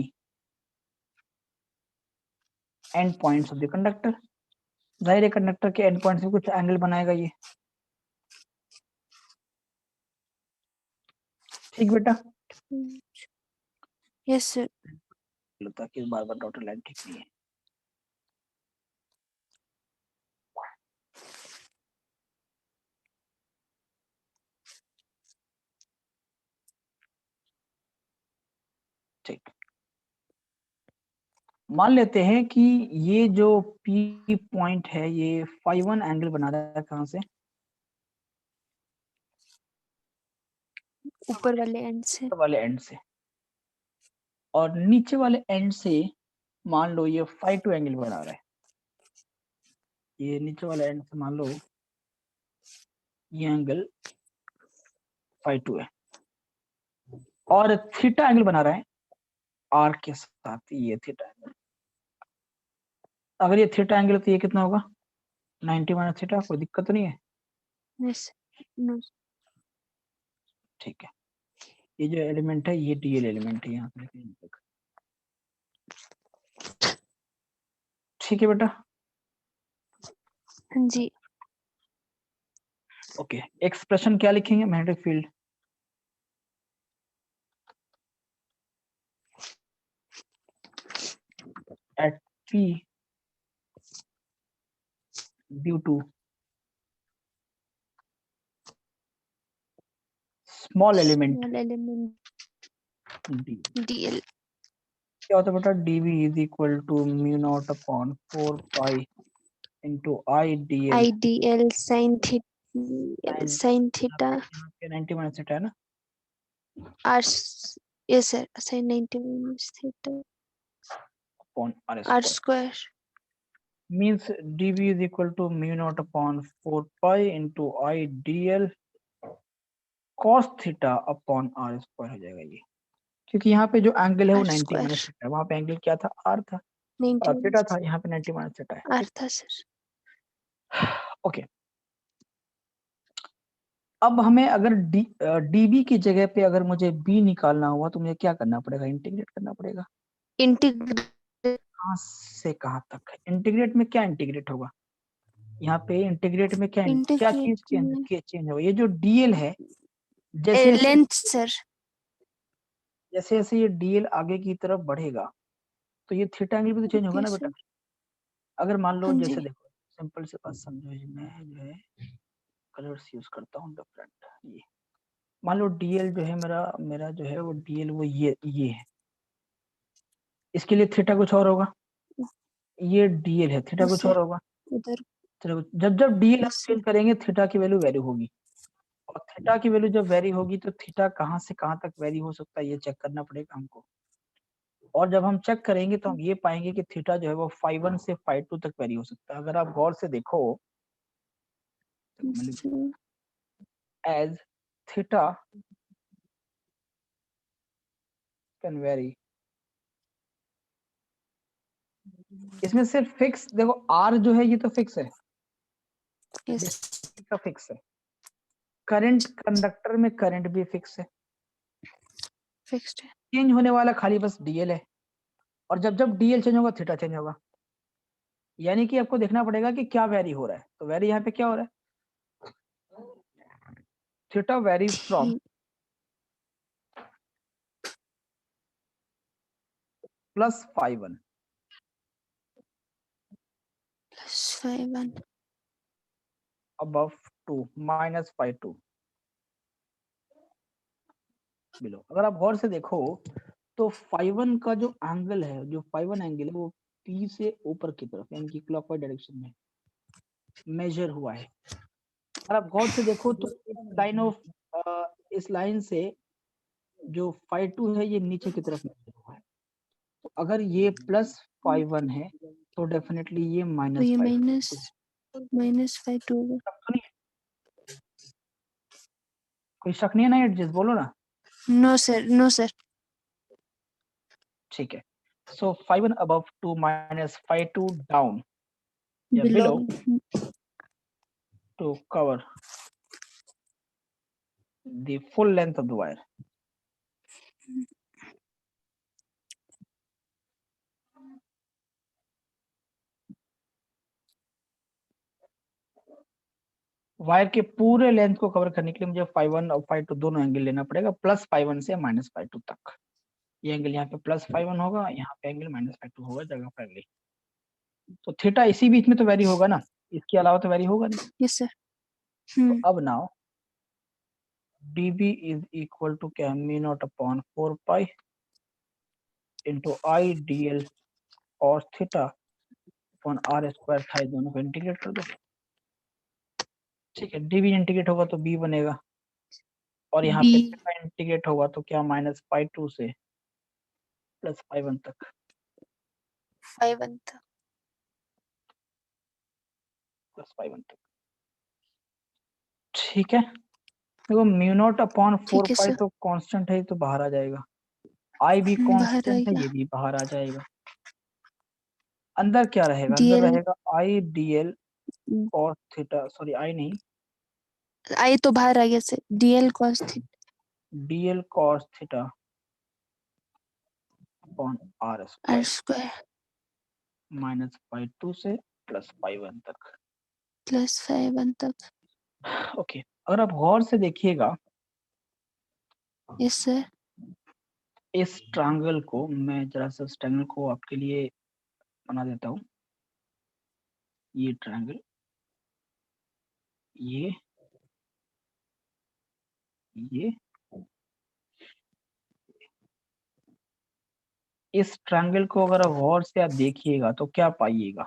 Speaker 1: end points of the conductor। जाहिर है कंडक्टर के एंड पॉइंट से कुछ एंगल बनाएगा ये। ठीक बेटा,
Speaker 2: Yes sir.
Speaker 1: ताकि बार बार डॉटेड लाइन ठीक नहीं है। ठीक, मान लेते हैं कि ये जो P पॉइंट है ये φ1 एंगल बना रहा है, कहां से,
Speaker 2: ऊपर वाले एंड से.
Speaker 1: ऊपर वाले एंड से, और नीचे वाले एंड से मान लो ये φ2 एंगल बना रहा है। ये नीचे वाले एंड से मान लो ये एंगल φ2 है, और थीटा एंगल बना रहा है r के साथ, ये थीटा एंगल। अगर ये थीटा एंगल तो ये कितना होगा, 90 माइनस थीटा, कोई दिक्कत तो नहीं है।
Speaker 2: Yes. No.
Speaker 1: ठीक है, ये जो एलिमेंट है ये डीएल एलिमेंट है, यहाँ से लेके यहाँ तक। ठीक है बेटा,
Speaker 2: हाँ जी.
Speaker 1: ओके। एक्सप्रेशन क्या लिखेंगे, magnetic field at P due to small element
Speaker 2: Small element
Speaker 1: D.
Speaker 2: DL.
Speaker 1: क्या होता है बेटा, dv is equal to mu naught upon 4 pi into I D L.
Speaker 2: IDL sin theta. Sin theta.
Speaker 1: यहाँ पे 90 minus theta है ना,
Speaker 2: R. Yes sir. Sin 90 minus theta.
Speaker 1: Upon R
Speaker 2: R
Speaker 1: square.
Speaker 2: square.
Speaker 1: Means dv is equal to mu naught upon 4 pi into I D L cos theta upon R square हो जाएगा ये, क्योंकि यहाँ पे जो angle है वो
Speaker 2: R
Speaker 1: 90
Speaker 2: square.
Speaker 1: माइनस थीटा है, वहाँ पे एंगल क्या था, आर था,
Speaker 2: 90
Speaker 1: थीटा
Speaker 2: minus
Speaker 1: था, यहाँ पे 90 माइनस थीटा है।
Speaker 2: R
Speaker 1: ठीक,
Speaker 2: था sir.
Speaker 1: ओके। अब हमें अगर db की जगह पे अगर मुझे b निकालना हुआ तो मुझे क्या करना पड़ेगा, इंटीग्रेट करना पड़ेगा।
Speaker 2: Integrate.
Speaker 1: कहाँ से कहाँ तक, इंटीग्रेट में क्या इंटीग्रेट होगा, यहाँ पे इंटीग्रेट में क्या चीज
Speaker 2: Integrate में
Speaker 1: चेंज होगा, ये जो dl है, जैसे जैसे
Speaker 2: length sir.
Speaker 1: जैसे जैसे ये dl आगे की तरफ बढ़ेगा तो ये थीटा एंगल भी तो चेंज होगा
Speaker 2: Okay
Speaker 1: ना
Speaker 2: sir.
Speaker 1: बेटा। अगर मान लो
Speaker 2: हाँ
Speaker 1: जैसे
Speaker 2: जी.
Speaker 1: देखो, सिंपल से बात समझो, मैं जो है कलर्स यूज करता हूँ डिफरेंट। ये मान लो dl जो है मेरा मेरा जो है वो dl वो ये है, इसके लिए थीटा कुछ और होगा, ये डीएल है, थीटा कुछ
Speaker 2: इससे
Speaker 1: और होगा।
Speaker 2: उधर
Speaker 1: जब जब डीएल हम
Speaker 2: इससे
Speaker 1: चेंज करेंगे थीटा की वैल्यू वेरी होगी, और थीटा की वैल्यू जब वेरी होगी तो थीटा कहाँ से कहाँ तक वेरी हो सकता है ये चेक करना पड़ेगा हमको। और जब हम चेक करेंगे तो हम ये पाएंगे कि थीटा जो है वो 5.1 से 5.2 तक वेरी हो सकता है। अगर आप गौर से देखो,
Speaker 2: इससे
Speaker 1: एज थीटा कैन वेरी, इसमें सिर्फ फिक्स देखो आर जो है ये तो फिक्स है,
Speaker 2: इस
Speaker 1: का फिक्स है, करंट कंडक्टर में करंट भी फिक्स है,
Speaker 2: फिक्स्ड है।
Speaker 1: चेंज होने वाला खाली बस डीएल है, और जब जब डीएल चेंज होगा थीटा चेंज होगा। यानी कि आपको देखना पड़ेगा कि क्या वेरी हो रहा है। तो वेरी यहाँ पे क्या हो रहा है, theta varies from +5.1
Speaker 2: +5.1
Speaker 1: above 2 -5.2 below. अगर आप गौर से देखो तो 5.1 का जो एंगल है, जो 5.1 एंगल है वो पी से ऊपर की तरफ यानी कि क्लॉकवाइज डायरेक्शन में मेजर हुआ है। अगर आप गौर से देखो तो इस लाइन से जो 5.2 है ये नीचे की तरफ मेजर हुआ है। तो अगर ये +5.1 है तो डेफिनेटली ये
Speaker 2: तो ये
Speaker 1: -5.2
Speaker 2: -5.2 होगा।
Speaker 1: कोई शक नहीं है ना, एडजस्ट बोलो ना।
Speaker 2: No sir, no sir.
Speaker 1: ठीक है, सो 5.1 above 2 -5.2 down या
Speaker 2: below
Speaker 1: below to cover the full length of the wire. Wire के पूरे लेंथ को कवर करने के लिए मुझे 5.1 और 5.2 दोनों एंगल लेना पड़ेगा, +5.1 से -5.2 तक। ये एंगल यहाँ पे +5.1 होगा, यहाँ पे एंगल -5.2 होगा जगह पर एंगल। तो थीटा इसी बीच में तो वेरी होगा ना, इसके अलावा तो वेरी होगा नहीं।
Speaker 2: Yes sir.
Speaker 1: तो अब now dB is equal to क्या, μ0/4 इंटू आई dl और थीटा अपॉन r² था, दोनों को इंटीग्रेट कर दो। ठीक है, dB इंटीग्रेट होगा तो b बनेगा, और यहाँ पे
Speaker 2: बी
Speaker 1: थीटा इंटीग्रेट होगा तो क्या -5.2 से +5.1 तक।
Speaker 2: 5.1 था।
Speaker 1: +5.1 तक, ठीक है। देखो μ0/4
Speaker 2: ठीक है
Speaker 1: पाई
Speaker 2: सर।
Speaker 1: तो कांस्टेंट है तो बाहर आ जाएगा, आई भी
Speaker 2: बाहर
Speaker 1: कांस्टेंट है
Speaker 2: आएगा।
Speaker 1: ये भी बाहर आ जाएगा। अंदर क्या रहेगा, अंदर
Speaker 2: डीएल
Speaker 1: रहेगा आई dl cos theta, sorry I नहीं,
Speaker 2: आई तो बाहर आ गया sir. DL cos theta
Speaker 1: dl cos theta upon r²
Speaker 2: r²
Speaker 1: -5.2 से +5.1 तक।
Speaker 2: +5.1 तक।
Speaker 1: ओके, अगर आप गौर से देखिएगा
Speaker 2: यस सर।
Speaker 1: इस ट्रायंगल को, मैं जरा सा इस ट्रायंगल को आपके लिए बना देता हूँ। ये ट्रायंगल, ये इस ट्रायंगल को अगर आप गौर से आप देखिएगा तो क्या पाइएगा,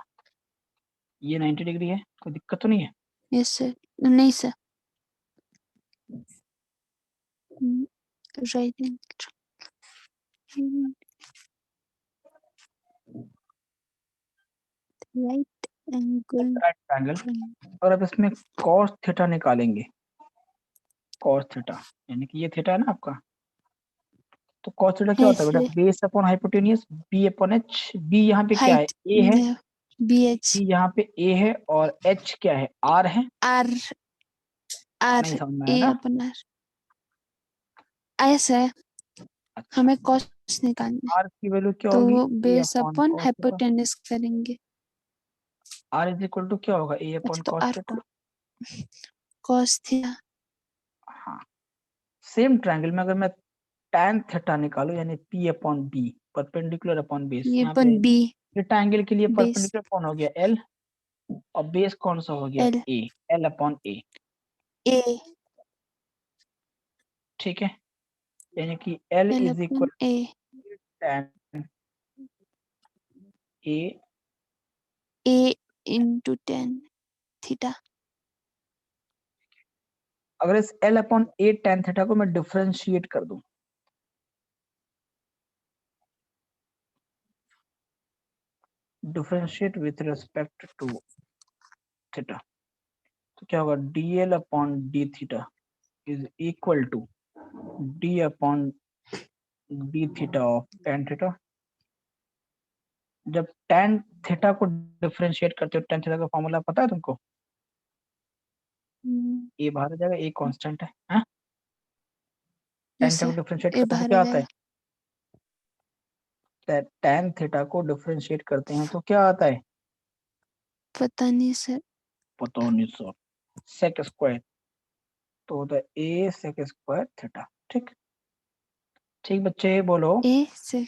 Speaker 1: ये 90 डिग्री है, कोई दिक्कत तो नहीं है।
Speaker 2: Yes sir. नहीं sir. Right right angle
Speaker 1: right triangle, और अब इसमें cos थीटा निकालेंगे, cos थीटा यानी कि ये थीटा है ना आपका, तो cos थीटा क्या
Speaker 2: है
Speaker 1: होता है बेटा,
Speaker 2: से
Speaker 1: base upon hypotenuse b/h। b यहाँ पे क्या है,
Speaker 2: हाइट
Speaker 1: a है,
Speaker 2: बी एच
Speaker 1: b यहाँ पे a है, और h क्या है, r है।
Speaker 2: आर आर
Speaker 1: नहीं समझ में आया
Speaker 2: ए
Speaker 1: ना,
Speaker 2: अपन आर ऐसा है।
Speaker 1: अच्छा,
Speaker 2: हमें कॉस्ट निकालना है
Speaker 1: r की वैल्यू क्या होगी,
Speaker 2: तो
Speaker 1: a
Speaker 2: base
Speaker 1: upon
Speaker 2: upon
Speaker 1: cos theta.
Speaker 2: Hypotenuse करेंगे।
Speaker 1: r इज इक्वल टू क्या होगा, a अपॉन
Speaker 2: अच्छा तो
Speaker 1: cos
Speaker 2: आर
Speaker 1: थीटा।
Speaker 2: को कॉस थीटा
Speaker 1: हाँ, सेम ट्रायंगल में अगर मैं tan थीटा निकालू यानी p upon b, perpendicular upon base,
Speaker 2: ये
Speaker 1: यहाँ पे
Speaker 2: अपन बी
Speaker 1: ये ट्रायंगल के लिए
Speaker 2: बेस
Speaker 1: परपेंडिकुलर कौन हो गया, l, और बेस कौन सा हो गया,
Speaker 2: L
Speaker 1: a, l upon a।
Speaker 2: A
Speaker 1: ठीक है, यानी कि l
Speaker 2: L
Speaker 1: is
Speaker 2: upon
Speaker 1: equal
Speaker 2: A
Speaker 1: tan
Speaker 2: A into tan theta.
Speaker 1: अगर इस L upon A tan theta को मैं डिफरेंशिएट कर दूं, differentiate with respect to theta, तो क्या होगा, dl upon d theta is equal to d upon d theta of tan theta. जब tan थीटा को डिफरेंशिएट करते हो, tan थीटा का फॉर्मूला पता है तुमको? ए बाहर आ जाएगा, ए कांस्टेंट है, हाँ? tan थीटा को डिफरेंशिएट
Speaker 2: ए
Speaker 1: करते हैं तो
Speaker 2: बाहर
Speaker 1: क्या
Speaker 2: आ
Speaker 1: आता है? tan थीटा को डिफरेंशिएट करते हैं तो क्या आता है?
Speaker 2: पता नहीं सर।
Speaker 1: पता नहीं सर, सेक स्क्वायर, तो होता है ए सेक स्क्वायर थीटा। ठीक ठीक बच्चे बोलो।
Speaker 2: ए से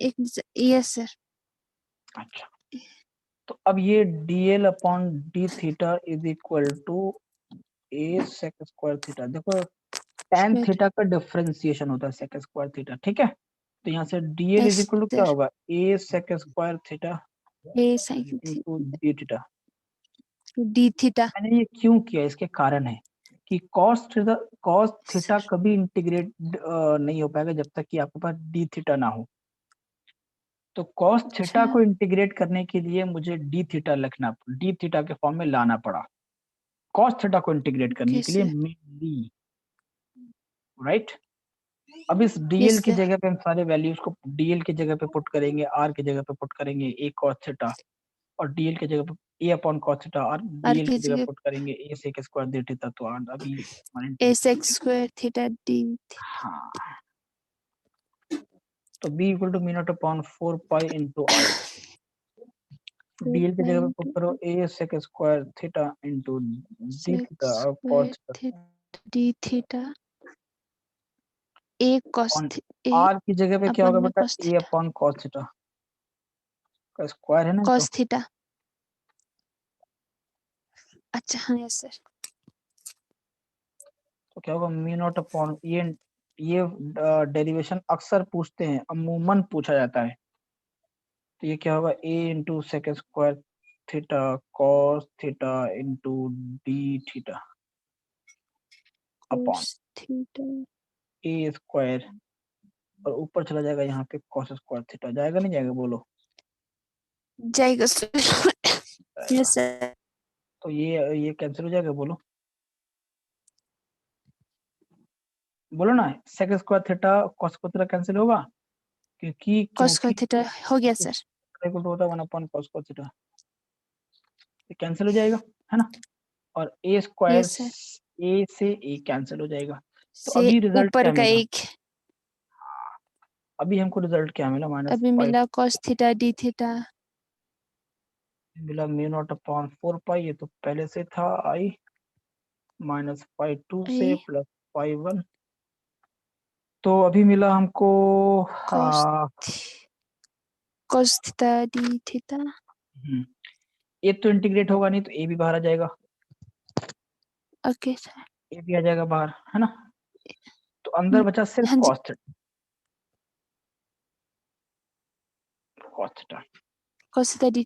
Speaker 2: एक यस सर।
Speaker 1: अच्छा, तो अब ये dl upon D theta is equal to A sec square theta. देखो tan थीटा का डिफरेंशिएशन होता है सेक स्क्वायर थीटा, ठीक है? तो यहाँ से dl इज इक्वल टू क्या
Speaker 2: सर
Speaker 1: होगा, a sec square theta
Speaker 2: a sine
Speaker 1: into d theta.
Speaker 2: D theta.
Speaker 1: मैंने ये क्यों किया, इसके कारण है कि cos थीटा कभी इंटीग्रेट नहीं हो पाएगा जब तक कि आपके पास डी थीटा ना हो। तो cos थीटा को इंटीग्रेट करने के लिए मुझे डी थीटा लिखना, डी थीटा के फॉर्म में लाना पड़ा cos थीटा को इंटीग्रेट करने के लिए मेनली, राइट? अब इस dl की जगह पे हम सारे वैल्यूज को dl की जगह पे पुट करेंगे, r की जगह पे पुट करेंगे a cos थीटा, और dl की जगह पे a अपॉन cos थीटा, और dl की जगह पुट करेंगे a sec square D theta. तो अभी
Speaker 2: A sec square theta D.
Speaker 1: हाँ, तो b equal to mu naught upon 4 pi into r, dl की जगह पे पुट करो a sec square theta into d theta और cos theta,
Speaker 2: D theta A cos
Speaker 1: r की जगह पे क्या होगा बेटा, a अपॉन cos थीटा का स्क्वायर है ना तो।
Speaker 2: cos theta. अच्छा हाँ यस सर।
Speaker 1: तो क्या होगा, म्यू नॉट अपॉन ये डेरिवेशन अक्सर पूछते हैं, अमूमन पूछा जाता है। तो ये क्या होगा, a into sec square theta cos theta into D theta upon a square, और ऊपर चला जाएगा यहाँ पे cos स्क्वायर थीटा। जाएगा नहीं जाएगा बोलो?
Speaker 2: जाएगा सर। Yes sir.
Speaker 1: तो ये कैंसिल हो जाएगा, बोलो बोलो ना, sec square theta cos square theta cancel होगा,
Speaker 2: cos स्क्वायर थीटा हो गया सर।
Speaker 1: इक्वल टू होता है 1 अपॉन cos स्क्वायर थीटा, ये कैंसिल हो जाएगा, है ना? और a स्क्वायर, a से a कैंसिल हो जाएगा। तो
Speaker 2: से
Speaker 1: अभी रिजल्ट
Speaker 2: ऊपर
Speaker 1: क्या
Speaker 2: का
Speaker 1: मिला?
Speaker 2: एक
Speaker 1: अभी हमको रिजल्ट क्या मिला, माइनस
Speaker 2: अभी मिला cos थीटा डी थीटा
Speaker 1: मिला म्यू नॉट अपॉन 4 पाई, ये तो पहले से था आई, माइनस पाई 2 से प्लस पाई 1। तो अभी मिला हमको
Speaker 2: cos थीटा डी थीटा।
Speaker 1: ए तो इंटीग्रेट होगा नहीं, तो ए भी बाहर आ जाएगा,
Speaker 2: ओके सर।
Speaker 1: ए भी आ जाएगा बाहर, है ना? तो अंदर बचा सिर्फ
Speaker 2: हाँ जी।
Speaker 1: cos theta, cos theta,
Speaker 2: cos theta D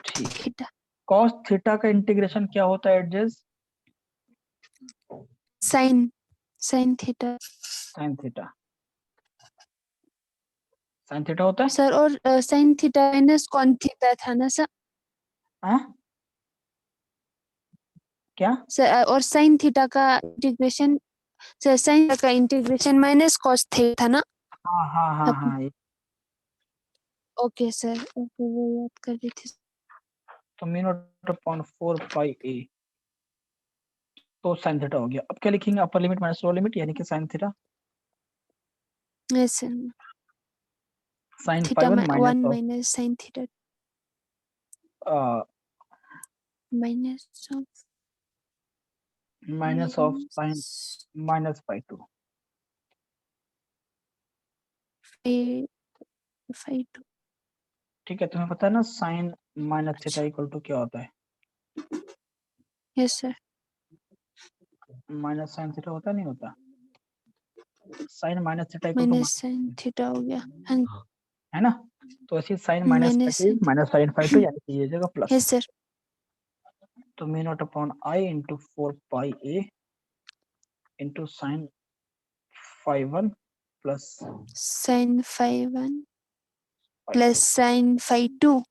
Speaker 1: ठीक।
Speaker 2: थीटा।
Speaker 1: cos थीटा का इंटीग्रेशन क्या होता है adjust?
Speaker 2: Sine theta.
Speaker 1: Sine theta, sine theta होता है
Speaker 2: सर, और sine theta minus cos theta था ना सर?
Speaker 1: हाँ? क्या?
Speaker 2: सर और साइन थीटा का इंटीग्रेशन, सर साइन का इंटीग्रेशन माइनस कॉस थीटा था ना?
Speaker 1: हाँ हाँ हाँ हाँ,
Speaker 2: ओके सर, ओके वो याद कर रही थी।
Speaker 1: तो mu naught upon 4 pi A, तो साइन थीटा हो गया। अब क्या लिखेंगे, upper limit minus lower limit, यानी कि sine theta
Speaker 2: yes sir.
Speaker 1: Sine pi
Speaker 2: theta
Speaker 1: 1 minus
Speaker 2: 1
Speaker 1: of
Speaker 2: minus sine theta
Speaker 1: minus of sine minus pi 2।
Speaker 2: 5
Speaker 1: ठीक है, तुम्हें पता है ना sine minus theta equal to क्या होता है?
Speaker 2: Yes sir.
Speaker 1: Minus sine theta होता नहीं होता? Sine minus theta equal to
Speaker 2: minus sine theta हो गया, हाँ
Speaker 1: है ना? तो ऐसे sine minus minus sine phi two, यानी कि ये जगह प्लस।
Speaker 2: Yes sir.
Speaker 1: तो mu naught upon I into 4 pi a into sine phi 1 plus
Speaker 2: sine phi 1 plus sine phi 2।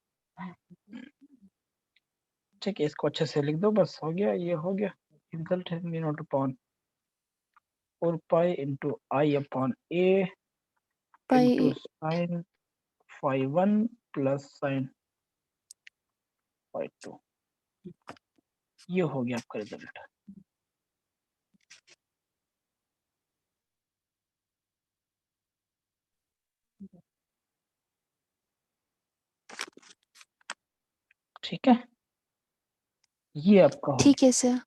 Speaker 1: ठीक है, इसको अच्छे से लिख दो, बस हो गया, ये हो गया। रिजल्ट है mu naught upon 4 pi into I upon A into sine phi 1 plus sine phi 2। ये हो गया आपका रिजल्ट। ठीक है, ये आपका हो
Speaker 2: ठीक
Speaker 1: गया।
Speaker 2: है सर।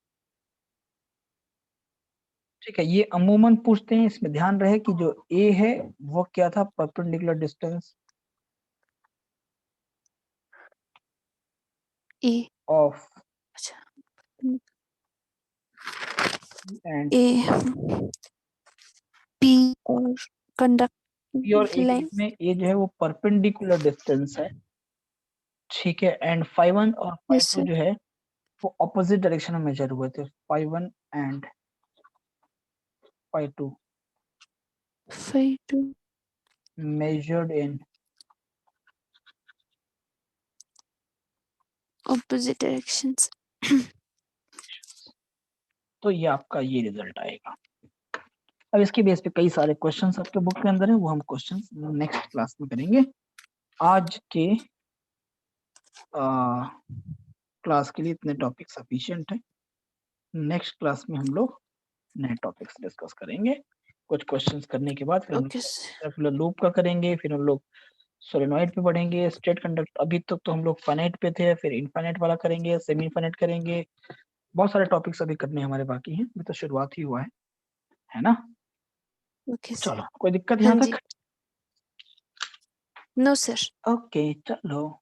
Speaker 1: ठीक है, ये अमूमन पूछते हैं, इसमें ध्यान रहे कि जो ए है वो क्या था, परपेंडिकुलर डिस्टेंस
Speaker 2: ए
Speaker 1: ऑफ
Speaker 2: अच्छा
Speaker 1: एंड
Speaker 2: ए पी और कंडक्ट
Speaker 1: पी और ए के बीच में ए जो है वो परपेंडिकुलर डिस्टेंस है। ठीक है, एंड फाई 1 और फाई
Speaker 2: यस
Speaker 1: 2
Speaker 2: सर।
Speaker 1: जो है वो ऑपोजिट डायरेक्शन में मेजर हुए थे। Phi 1 and phi 2
Speaker 2: phi 2
Speaker 1: measured in
Speaker 2: opposite directions.
Speaker 1: तो ये आपका ये रिजल्ट आएगा। अब इसके बेस पे कई सारे क्वेश्चंस आपके बुक के अंदर है, वो हम क्वेश्चंस नेक्स्ट क्लास में करेंगे। आज के क्लास के लिए इतने टॉपिक सफिशिएंट है। नेक्स्ट क्लास में हम लोग नए टॉपिक्स डिस्कस करेंगे। कुछ क्वेश्चंस करने के बाद फिर हम
Speaker 2: ओके
Speaker 1: सर्कुलर लूप का करेंगे, फिर हम लोग सोलेनॉइड पे पढ़ेंगे, स्टेट कंडक्ट। अभी तक तो हम लोग फाइनाइट पे थे, फिर इनफाइनाइट वाला करेंगे, सेमी इनफाइनाइट करेंगे। बहुत सारे टॉपिक्स अभी करने हमारे बाकी हैं, अभी तो शुरुआत ही हुआ है ना।
Speaker 2: Okay sir.
Speaker 1: चलो, कोई दिक्कत
Speaker 2: हाँ
Speaker 1: यहाँ
Speaker 2: जी।
Speaker 1: तक?
Speaker 2: No sir.
Speaker 1: ओके, चलो।